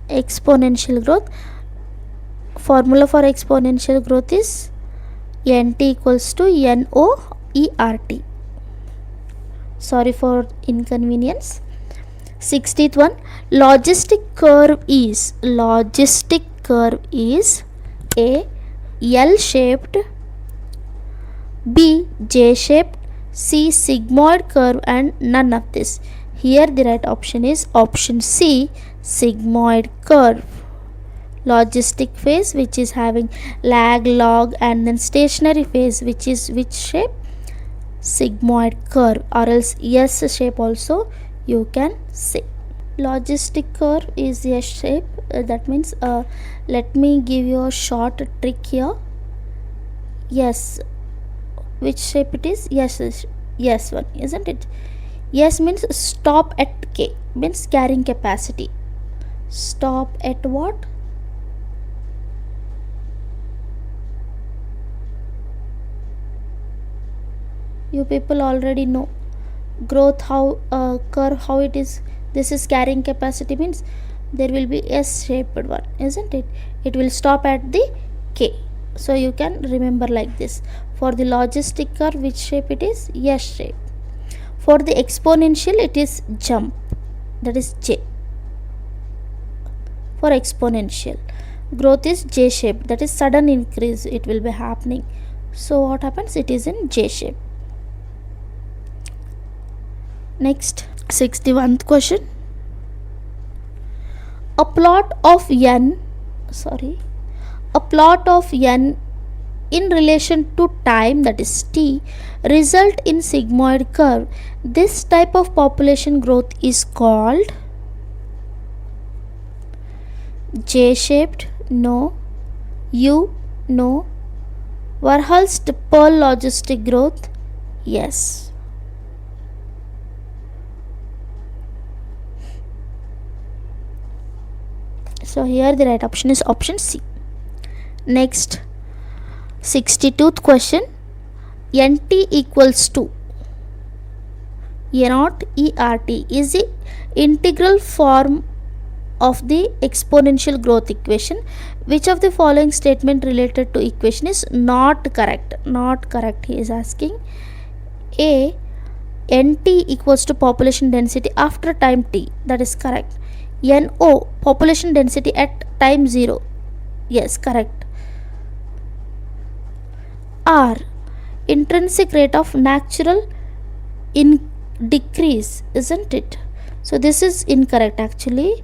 Exponential growth. Formula for exponential growth is nt equals to NOERT. Sorry for inconvenience. 60th one. Logistic curve is A, L shaped, B, J shaped, C, sigmoid curve, and none of this. Here the right option is option C, sigmoid curve. Logistic phase, which is having lag, log, and then stationary phase, which is which shape? Sigmoid curve, or else S shape also you can say. Logistic curve is S shape. That means let me give you a short trick here. Yes, which shape it is? Yes one, isn't it? Yes means stop at K, means carrying capacity. Stop at what? You people already know growth, how curve, how it is. This is carrying capacity, means there will be S shaped one, isn't it? It will stop at the K. So you can remember like this. For the logistic curve, which shape it is? S shape. For the exponential, it is jump, that is J. For exponential growth is J shape, that is sudden increase it will be happening. So what happens? It is in J shape. Next, 61st question. A plot of n in relation to time, that is t, result in sigmoid curve. This type of population growth is called J shaped, no. U, no. Verhulst Pearl logistic growth, yes. So here the right option is option C. Next, 62th question. Nt equals to A0 ERT is the integral form of the exponential growth equation. Which of the following statement related to equation is not correct? Not correct, he is asking. A, Nt equals to population density after time t, that is correct. No, population density at time 0, yes, correct. R, intrinsic rate of natural decrease, isn't it? So this is incorrect actually.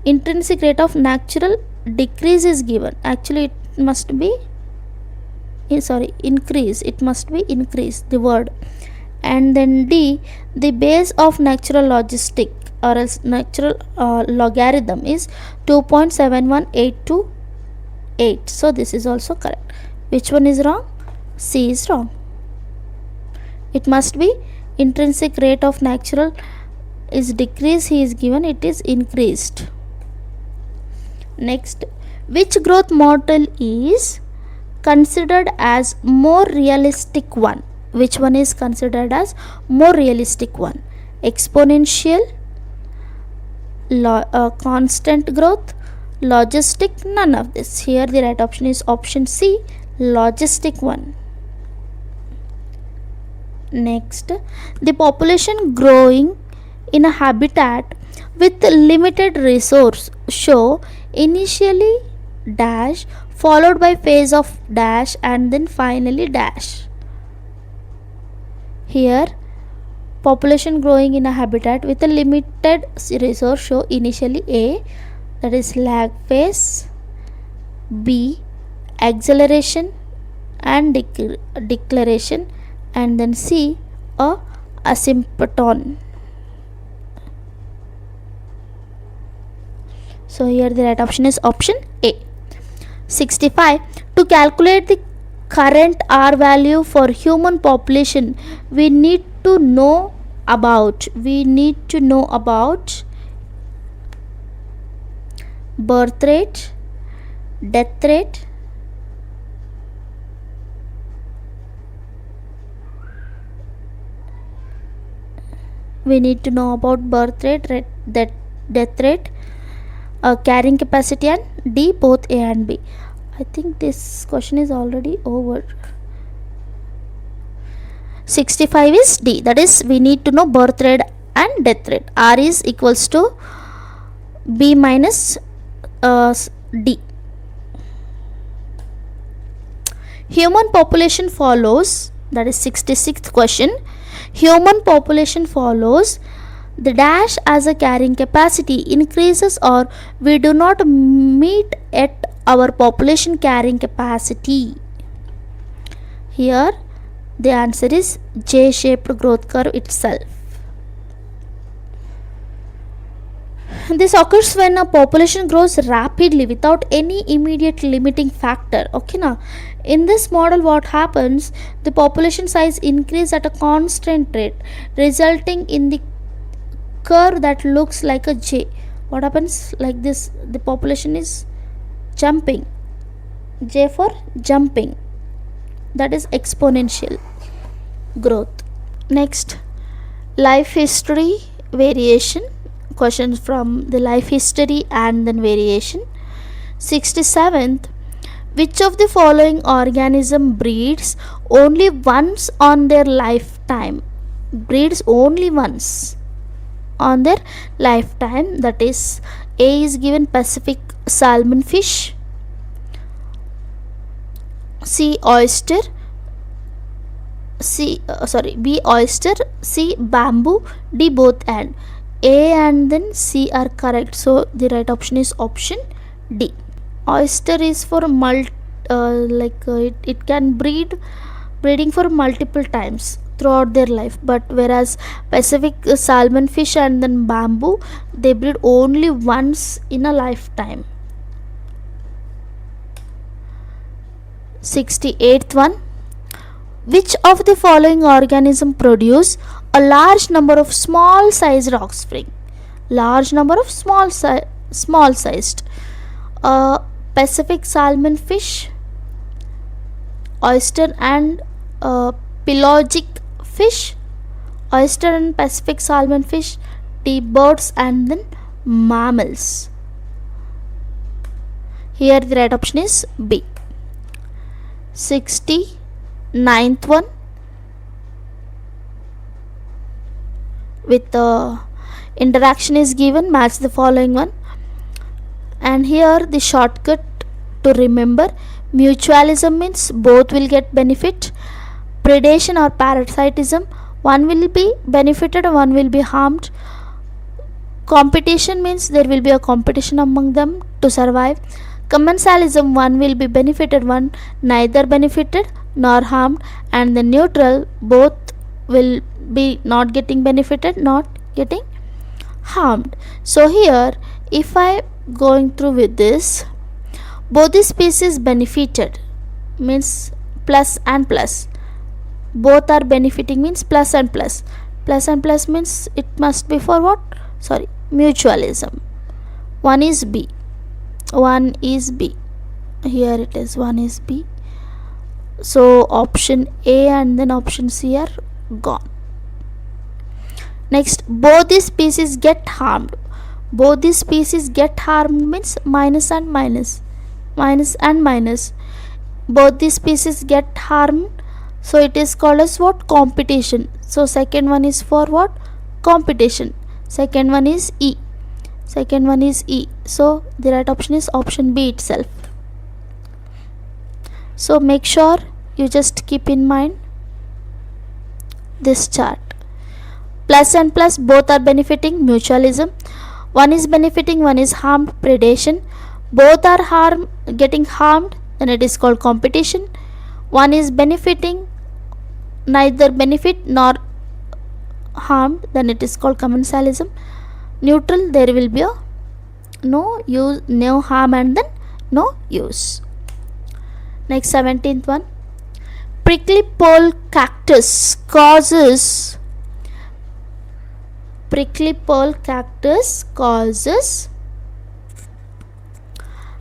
Intrinsic rate of natural decrease is given, actually it must be increase, it must be increase, the word. And then D, the base of natural logistic or else natural logarithm is 2.71828. So this is also correct. Which one is wrong? C is wrong. It must be intrinsic rate of natural is decrease, he is given, it is increased. Next, which growth model is considered as more realistic one? Which one is considered as more realistic one? Exponential, constant growth, logistic, none of this. Here the right option is option C, logistic one. Next, the population growing in a habitat with limited resource show initially dash followed by phase of dash and then finally dash. Here, population growing in a habitat with a limited resource show initially A, that is lag phase, B, acceleration and deceleration, and then C, a asymptoton. So here the right option is option A. 65. To calculate the current R value for human population, we need to know about birth rate, death rate, death rate, carrying capacity, and D, both A and B. I think this question is already over. 65 is D, that is we need to know birth rate and death rate. R is equals to B minus D. Human population follows, that is 66th question. Human population follows the dash as a carrying capacity increases or we do not meet at our population carrying capacity. Here the answer is J-shaped growth curve itself. This occurs when a population grows rapidly without any immediate limiting factor. Okay, now in this model what happens, the population size increase at a constant rate resulting in the curve that looks like a J. What happens like this? The population is jumping. J for jumping. That is exponential growth. Next, life history variation. Questions from the life history and then variation. 67th. Which of the following organism breeds only once on their lifetime? Breeds only once on their lifetime, that is A is given Pacific salmon fish, C oyster, B oyster, C bamboo, D both and. A and then C are correct, so the right option is option D. Oyster is for it can breeding for multiple times throughout their life, but whereas Pacific salmon fish and then bamboo, they breed only once in a lifetime. 68th one. Which of the following organism produce a large number of small sized offspring? Large number of small sized. Pacific salmon fish, oyster and pelagic fish, oyster and Pacific salmon fish, D birds and then mammals. Here the right option is B. 69th one. With the interaction is given, match the following one. And here the shortcut to remember: mutualism means both will get benefit. Predation or parasitism, one will be benefited, one will be harmed. Competition means there will be a competition among them to survive. Commensalism, one will be benefited, one neither benefited nor harmed. And the neutral, both will be not getting benefited, not getting harmed. So here, if I going through with this, both the species benefited means plus and plus, both are benefiting means plus and plus, plus and plus means it must be for what? Mutualism. One is B, here it is, one is B. So option A and then option C are gone. Next, both these species get harmed. Both these species get harmed means minus and minus, minus and minus. Both these species get harmed, so it is called as what? Competition. So second one is for what? Competition. Second one is E. So the right option is option B itself. So make sure you just keep in mind this chart. Plus and plus, both are benefiting, mutualism. One is benefiting, one is harmed, predation. Both are getting harmed, then it is called competition. One is benefiting, neither benefit nor harmed, then it is called commensalism. Neutral, there will be a no use, no harm and then no use. Next, 17th one. Prickly pearl cactus causes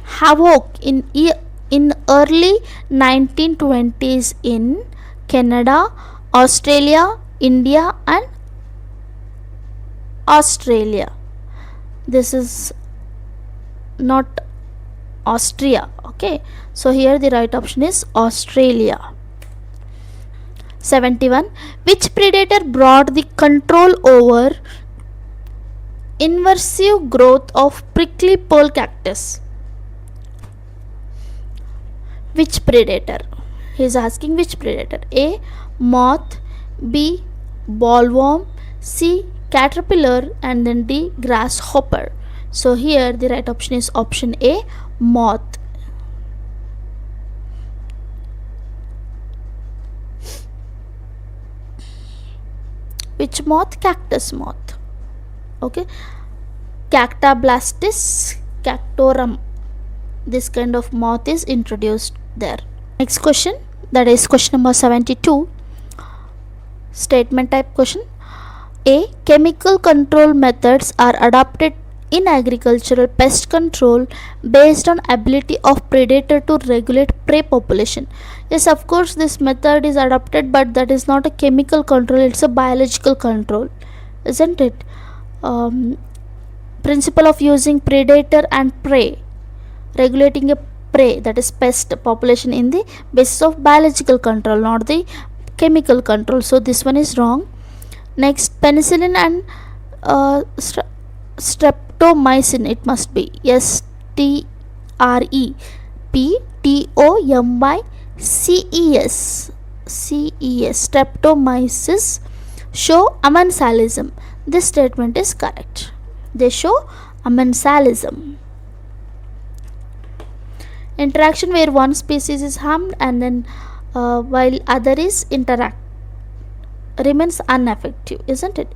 havoc in early 1920s in Canada, Australia, India and Australia. This is not Austria, okay? So here the right option is Australia. 71. Which predator brought the control over invasive growth of prickly pearl cactus? Which predator? He is asking which predator. A. Moth, B. Bollworm, C. Caterpillar and then D. Grasshopper. So here the right option is option A. Moth. Which moth? Cactus moth. Okay. Cactablastis cactorum. This kind of moth is introduced there. Next question, that is question number 72. Statement type question. A. Chemical control methods are adopted in agricultural pest control based on ability of predator to regulate prey population. Yes, of course this method is adopted, but that is not a chemical control, it's a biological control, isn't it? Principle of using predator and prey, regulating a prey, that is pest population, in the basis of biological control, not the chemical control. So this one is wrong. Next, penicillin and streptomycin, it must be CES, streptomyces show amensalism. This statement is correct. They show amensalism. Interaction where one species is harmed and then while other is interact remains ineffective, isn't it?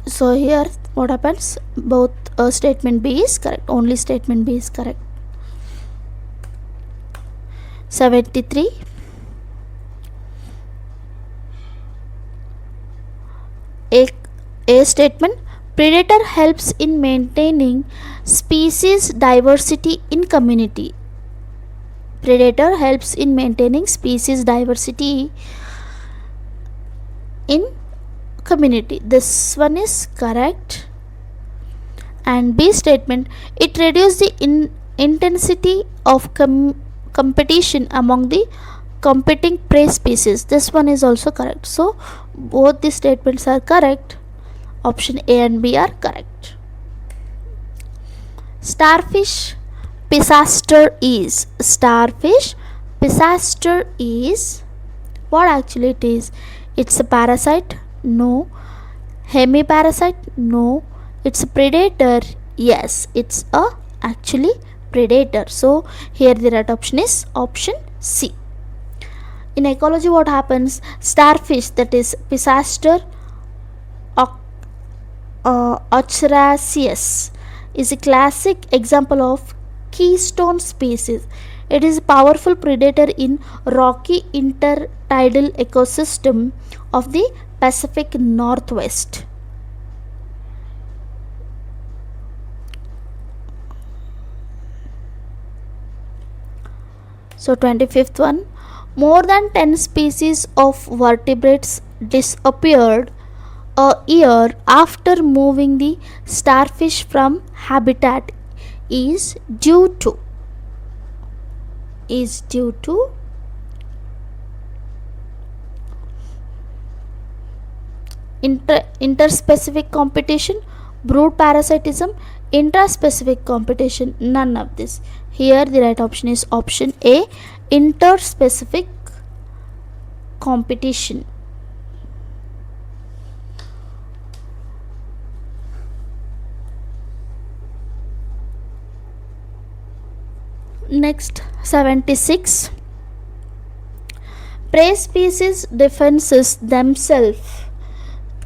So here what happens, both statement B is correct, only statement B is correct. 73. A statement, predator helps in maintaining species diversity in community. Predator helps in maintaining species diversity in community. This one is correct. And B statement, it reduces the intensity of competition among the competing prey species. This one is also correct. So both the statements are correct. Option A and B are correct. Starfish pisaster is what actually it is? It's a parasite? No. Hemiparasite? No. It's a predator? Yes, it's a actually predator. So here the right option is option C. In ecology, what happens? Starfish, that is pisaster ochraceus, is a classic example of keystone species. It is a powerful predator in rocky intertidal ecosystem of the Pacific Northwest. So 25th one, more than 10 species of vertebrates disappeared a year after moving the starfish from habitat is due to interspecific competition, brood parasitism, intraspecific competition. None of this. Here the right option is option A, interspecific competition. Next, 76. Prey species defenses themselves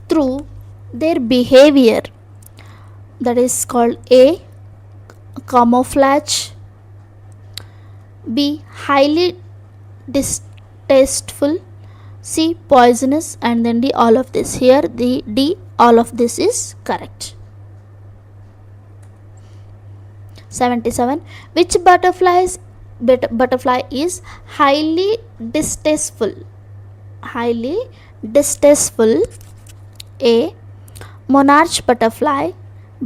through their behavior. That is called A, camouflage, B, highly distasteful, C, poisonous, and then D, all of this. Here the D, all of this is correct. 77. Which butterfly is highly distasteful? A, monarch butterfly,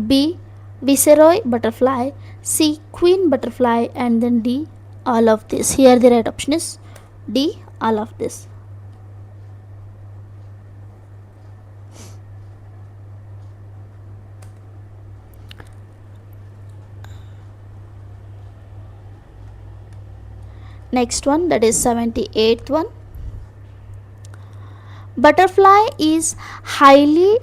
B, viceroy butterfly, C, queen butterfly, and then D, all of this. Here the right option is D, all of this. Next one, that is 78th one. Butterfly is highly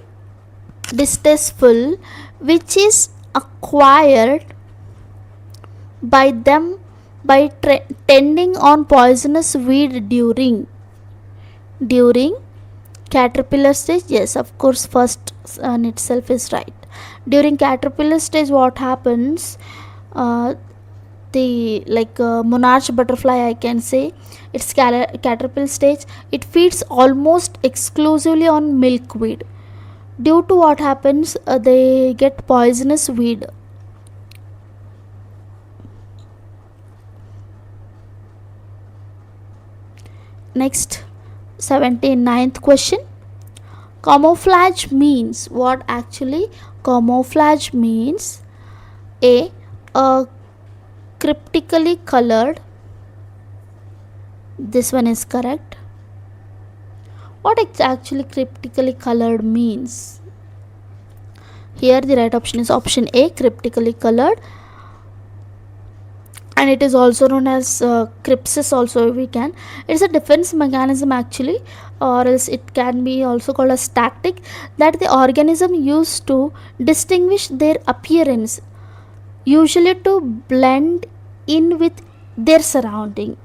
distasteful which is acquired by them by tending on poisonous weed during caterpillar stage. Yes, of course, first in itself is right. During caterpillar stage, what happens? The monarch butterfly, I can say, its caterpillar stage, it feeds almost exclusively on milkweed. Due to what happens, they get poisonous weed. Next, 79th question. Camouflage means what? Actually, camouflage means A, cryptically colored. This one is correct. What actually cryptically colored means? Here the right option is option A, cryptically colored, and it is also known as crypsis also. We can, it's a defense mechanism actually, or else it can be also called as tactic that the organism used to distinguish their appearance, usually to blend in with their surrounding.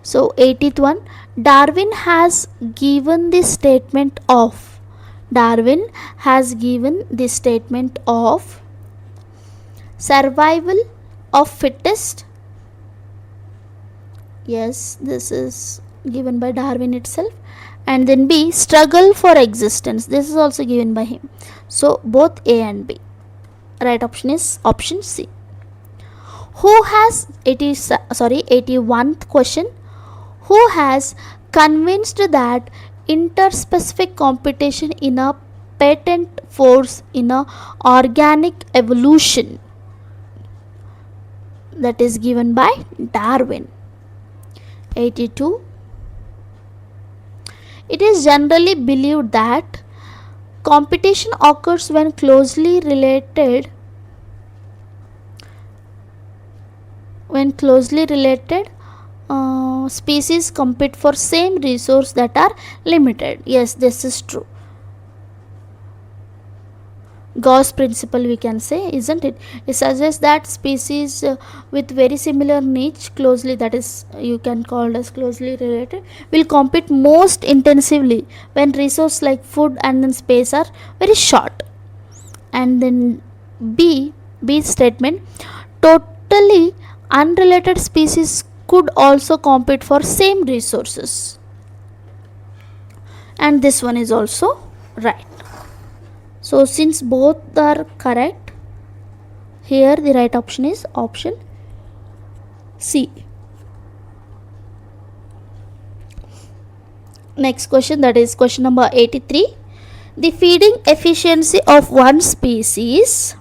So 80th one, Darwin has given the statement of, Darwin has given the statement of survival of fittest. Yes, this is given by Darwin itself. And then B, struggle for existence. This is also given by him. So both A and B. Right option is option C. Who has 81th question? Who has convinced that interspecific competition in a patent force in a organic evolution? That is given by Darwin. 82. It is generally believed that competition occurs when closely related species compete for same resource that are limited. Yes, this is true. Gauss principle we can say, isn't it? It suggests that species with very similar niche, closely, that is you can call as closely related, will compete most intensively when resources like food and then space are very short. And then B statement, totally unrelated species could also compete for same resources. And this one is also right. So since both are correct, here the right option is option C. Next question, that is question number 83. The feeding efficiency of one species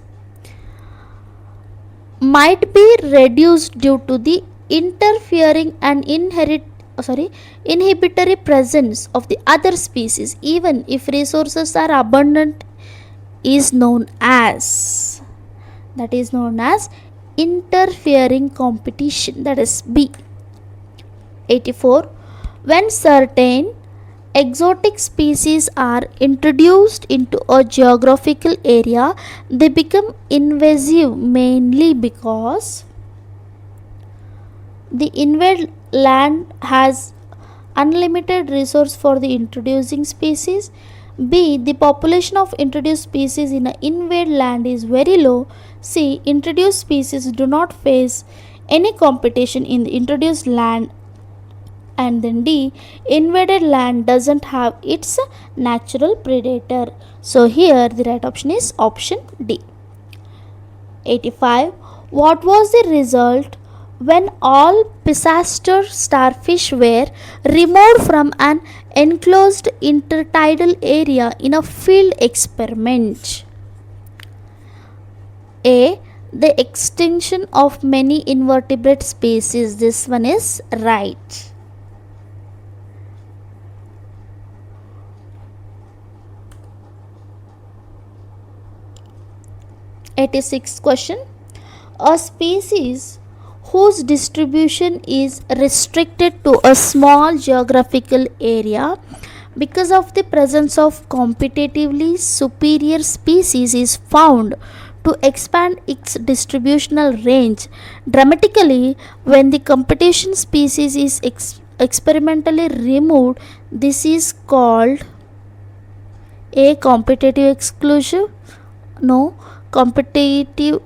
might be reduced due to the interfering and inhibitory presence of the other species, even if resources are abundant, is known as, that is known as interfering competition. That is B. 84. When certain exotic species are introduced into a geographical area, they become invasive mainly because the invaded land has unlimited resource for the introducing species. B, the population of introduced species in an invaded land is very low. C, introduced species do not face any competition in the introduced land. And then D, invaded land doesn't have its natural predator. So here the right option is option D. 85. What was the result when all Pisaster starfish were removed from an enclosed intertidal area in a field experiment? A, the extinction of many invertebrate species. This one is right. 86th question. A species whose distribution is restricted to a small geographical area because of the presence of competitively superior species is found to expand its distributional range dramatically when the competition species is experimentally removed. This is called A, competitive exclusion, no, competitive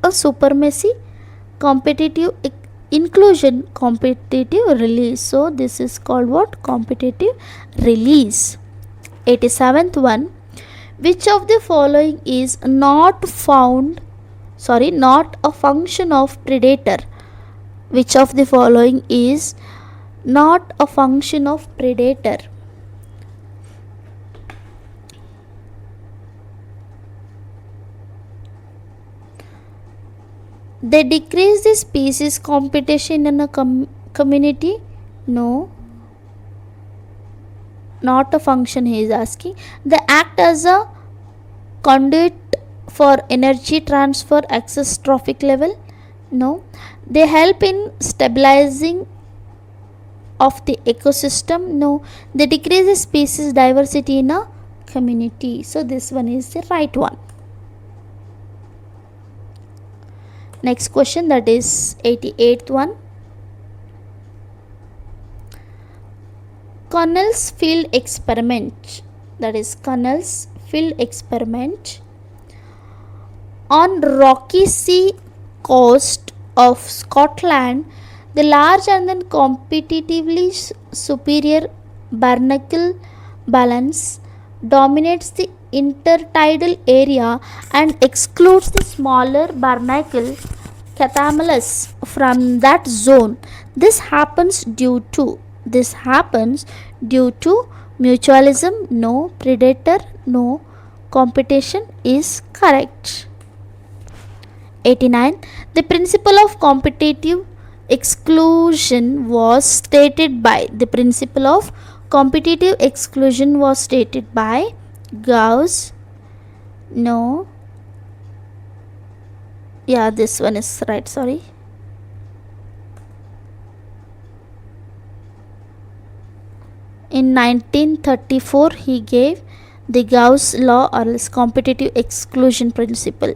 supremacy, competitive inclusion, competitive release. So this is called what? Competitive release. 87th one. Which of the following is not a function of predator? Which of the following is not a function of predator? They decrease the species competition in a community? No. not a function he is asking. They act as a conduit for energy transfer access trophic level. No. They help in stabilizing of the ecosystem. No. They decrease the species diversity in a community. So this one is the right one. Next question, that is 88th one. Connell's field experiment, that is Connell's field experiment on rocky sea coast of Scotland, the large and then competitively superior barnacle balance dominates the intertidal area and excludes the smaller barnacle cathameles from that zone. This happens due to mutualism. No. Predator. No. Competition is correct. 89. The principle of competitive exclusion was stated by Gauss. No. Yeah, this one is right. Sorry. In 1934, he gave the Gauss law, or else competitive exclusion principle.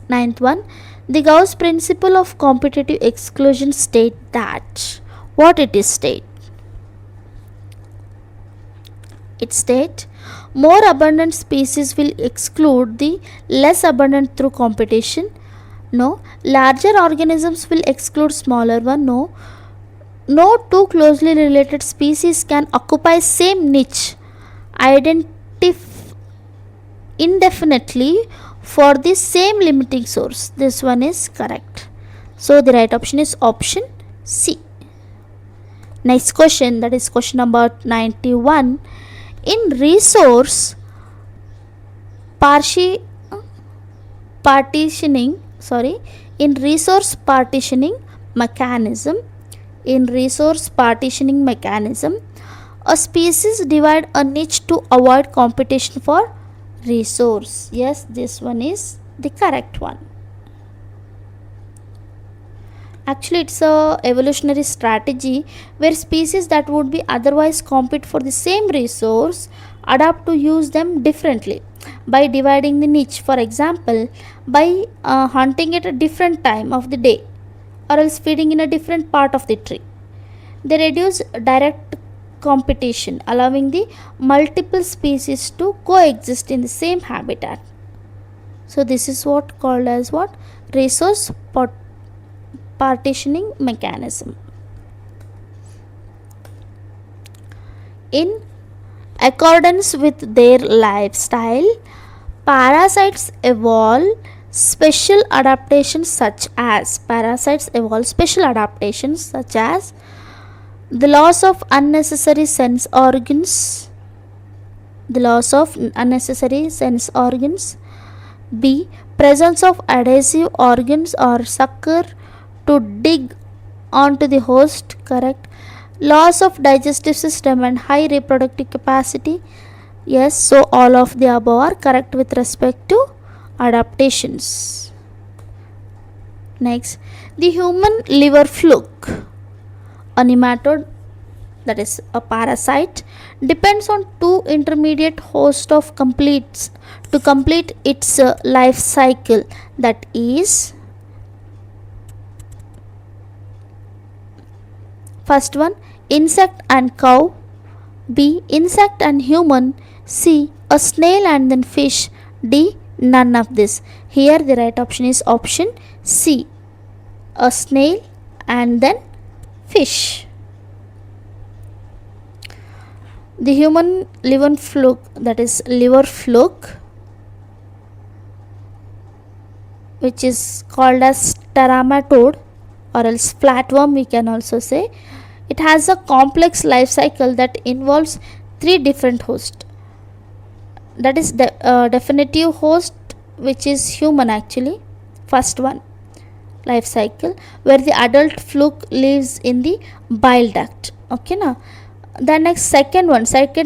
Ninth one, the Gauss principle of competitive exclusion state that what it is state. It state more abundant species will exclude the less abundant through competition. No. Larger organisms will exclude smaller one. No. No two closely related species can occupy same niche indefinitely for the same limiting source. This one is correct. So the right option is option C. Next question, that is question number 91. In resource partitioning mechanism, a species divide a niche to avoid competition for resource. Yes, this one is the correct one. Actually, it's a evolutionary strategy where species that would be otherwise compete for the same resource adapt to use them differently by dividing the niche. For example, by hunting at a different time of the day, or else feeding in a different part of the tree. They reduce direct competition, allowing the multiple species to coexist in the same habitat. So this is what called as what? Resource partitioning mechanism. In accordance with their lifestyle, parasites evolve special adaptations such as the loss of unnecessary sense organs. B. Presence of adhesive organs or sucker to dig onto the host. Correct. Loss of digestive system and high reproductive capacity. Yes, so all of the above are correct with respect to adaptations. Next, the human liver fluke, a nematode, that is a parasite, depends on two intermediate hosts to complete its life cycle, that is first one, insect and cow. B. Insect and human. C. A snail and then fish. D. None of this. Here the right option is option C. A snail and then fish. The human liver fluke, that is liver fluke, which is called as teratoma or else flatworm, we can also say. It has a complex life cycle that involves three different hosts. That is definitive host, which is human actually. First one, life cycle, where the adult fluke lives in the bile duct. Okay, now The next second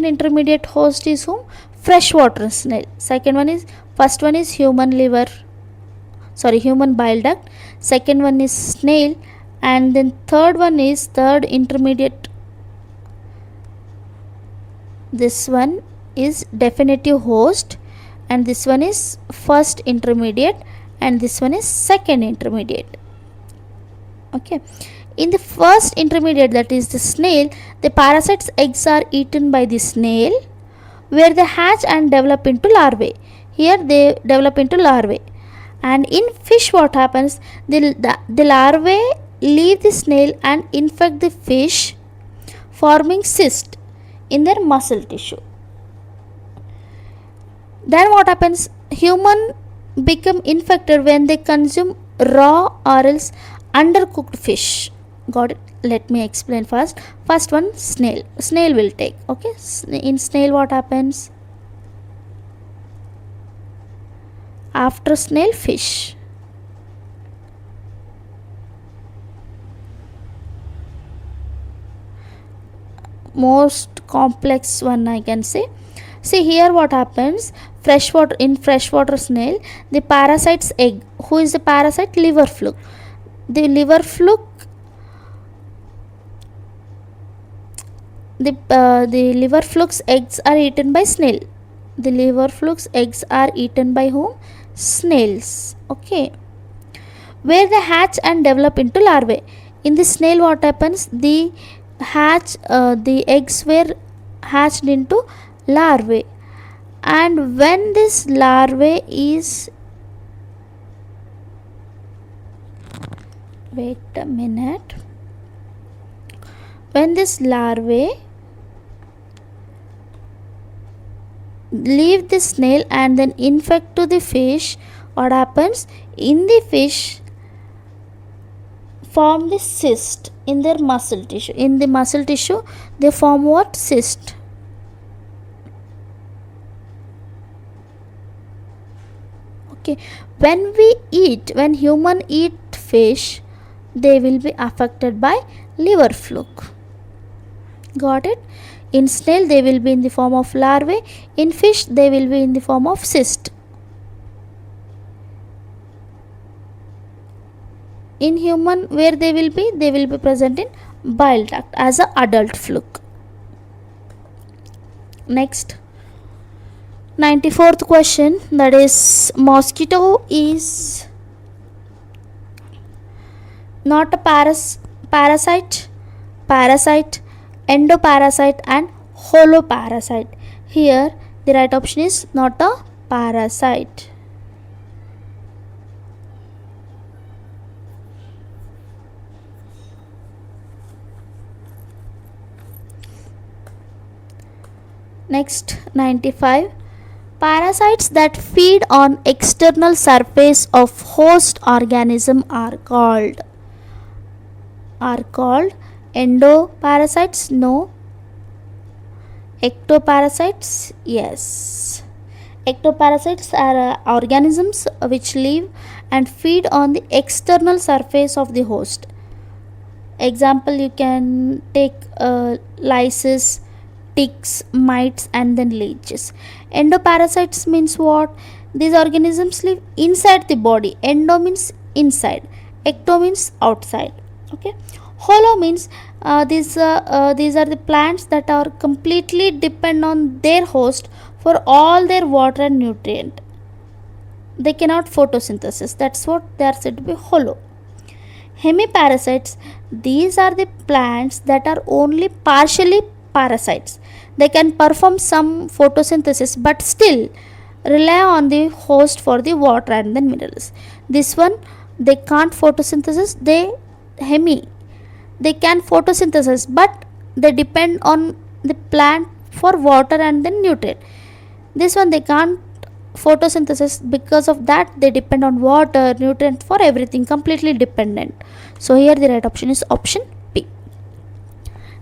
intermediate host is whom? Freshwater snail. First one is human bile duct. Second one is snail, and then third intermediate. This one is definitive host, and this one is first intermediate, and this one is second intermediate. Okay. In the first intermediate, that is the snail, the parasite's eggs are eaten by the snail, where they hatch and develop into larvae. Here they develop into larvae. And in fish, what happens? The larvae leave the snail and infect the fish, forming cyst in their muscle tissue. Then what happens? Human become infected when they consume raw or else undercooked fish. Got it? Let me explain first. First one, snail. Snail will take. Okay. In snail, what happens? After snail, fish. Most complex one, I can say. See here what happens. Freshwater snail, the parasite's egg. Who is the parasite? Liver fluke. The liver fluke. The liver fluke's eggs are eaten by snail. The liver fluke's eggs are eaten by whom? Snails. Okay. Where they hatch and develop into larvae. In the snail, what happens? The eggs were hatched into larvae, and when this larvae is when this larvae leave the snail and then infect to the fish, what happens? In the fish form the cyst in their muscle tissue. In the muscle tissue they form what? Cyst. Okay. When human eat fish, they will be affected by liver fluke. Got it? In snail they will be in the form of larvae. In fish they will be in the form of cyst. In human, where they will be present in bile duct as a adult fluke. Next, 94th question, that is, mosquito is not a parasite, endoparasite and holoparasite. Here the right option is not a parasite. Next, 95. Parasites that feed on external surface of host organism are called endoparasites. No. Ectoparasites. Yes. Ectoparasites are organisms which live and feed on the external surface of the host. Example, you can take lice, ticks, mites and then leeches. Endoparasites means what? These organisms live inside the body. Endo means inside, ecto means outside. Okay. Holo means these are the plants that are completely depend on their host for all their water and nutrient. They cannot photosynthesis. That's what they are said to be holo. Hemiparasites, these are the plants that are only partially parasites. They can perform some photosynthesis but still rely on the host for the water and the minerals. This one, they can't photosynthesis. They can photosynthesis but they depend on the plant for water and then nutrient. This one, they can't photosynthesis, because of that they depend on water, nutrient, for everything, completely dependent. So here the right option is option B.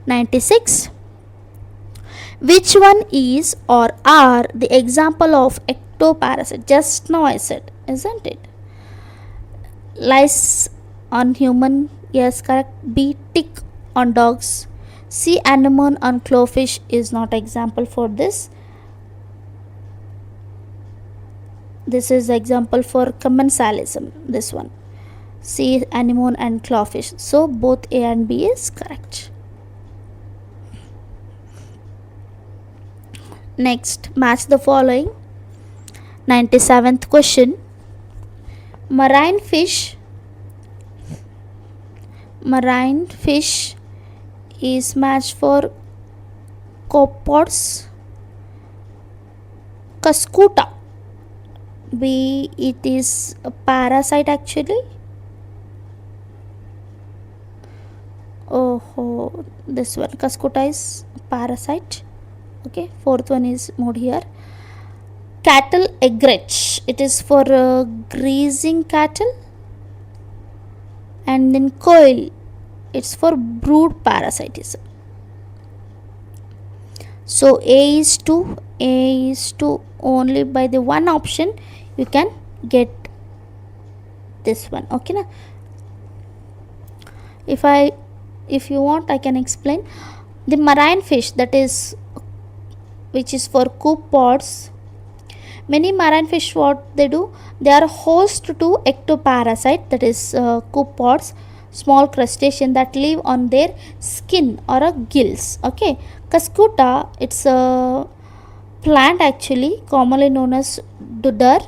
96. Which one is or are the example of ectoparasite? Just now I said, isn't it? Lice on human, yes, correct. B. Tick on dogs. Sea anemone and clawfish is not example for this. This is example for commensalism, this one. Sea anemone and clawfish. So both A and B is correct. Next, match the following. 97th question. Marine fish is matched for copods. Cuscuta, B, it is a parasite actually. Oh, this one Cuscuta is parasite. Okay, fourth one is more here. Cattle egret, it is for grazing cattle. And then coil, it's for brood parasitism. So A is 2 only by the one option you can get this one. Okay na? If you want, I can explain. The marine fish, that is which is for copepods. Many marine fish, what they do, they are host to ectoparasite, that is copepods, small crustacean that live on their skin or gills. Okay, Cuscuta, it's a plant actually commonly known as dudar,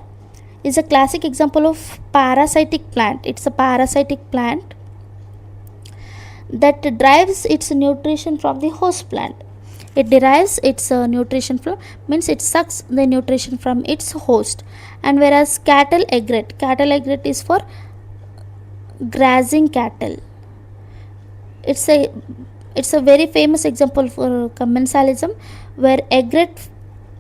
is a classic example of parasitic plant. It's a parasitic plant that derives its nutrition from the host plant. It derives its nutrition from, means it sucks the nutrition from its host. And whereas cattle egret is for grazing cattle. It's a very famous example for commensalism, where egret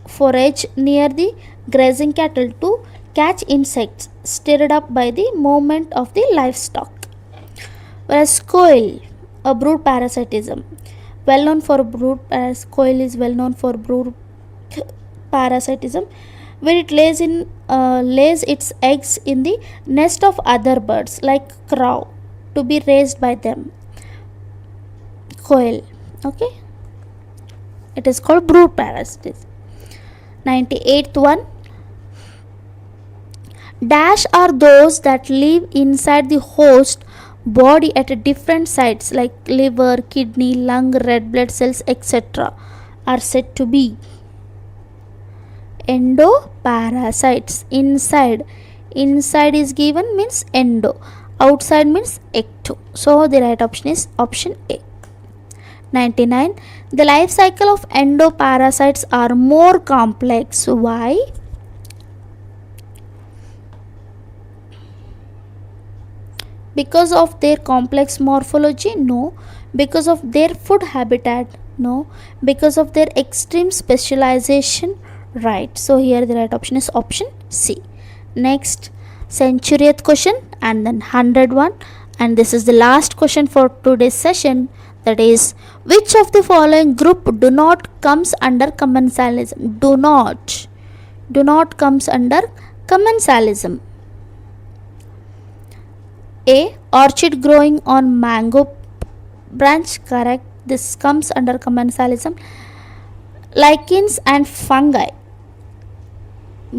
forage near the grazing cattle to catch insects stirred up by the movement of the livestock. Whereas coil, a brood parasitism, well known for brood, as coil is well known for brood parasitism, where it lays its eggs in the nest of other birds like crow to be raised by them. Coil, okay, it is called brood parasitism. 98th one. Dash are those that live inside the host body at different sites like liver, kidney, lung, red blood cells, etc. are said to be endoparasites. Inside is given, means endo, outside means ecto. So the right option is option A. 99. The life cycle of endoparasites are more complex. Why? Because of their complex morphology? No. Because of their food habitat? No. Because of their extreme specialization? Right. So here the right option is option C. Next, centurieth question and then 101, and this is the last question for today's session. That is, which of the following group do not comes under commensalism? Do not comes under commensalism. A, orchid growing on mango branch. Correct. This comes under commensalism. Lichens and fungi.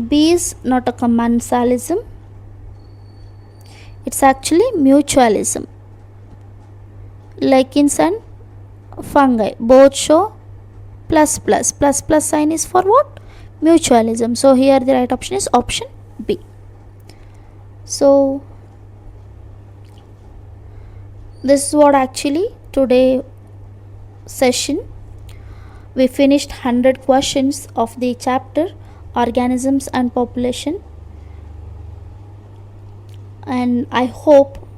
B is not a commensalism. It's actually mutualism. Lichens and fungi both show plus sign is for what? Mutualism. So here the right option is option B. So this is what actually today session we finished 100 questions of the chapter Organisms and Population, and I hope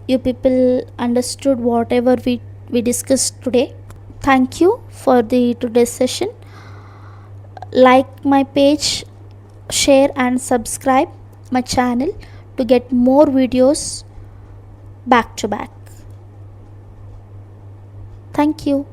you people understood whatever we discussed today. Thank you for the today's session. Like my page, share and subscribe my channel to get more videos back to back. Thank you.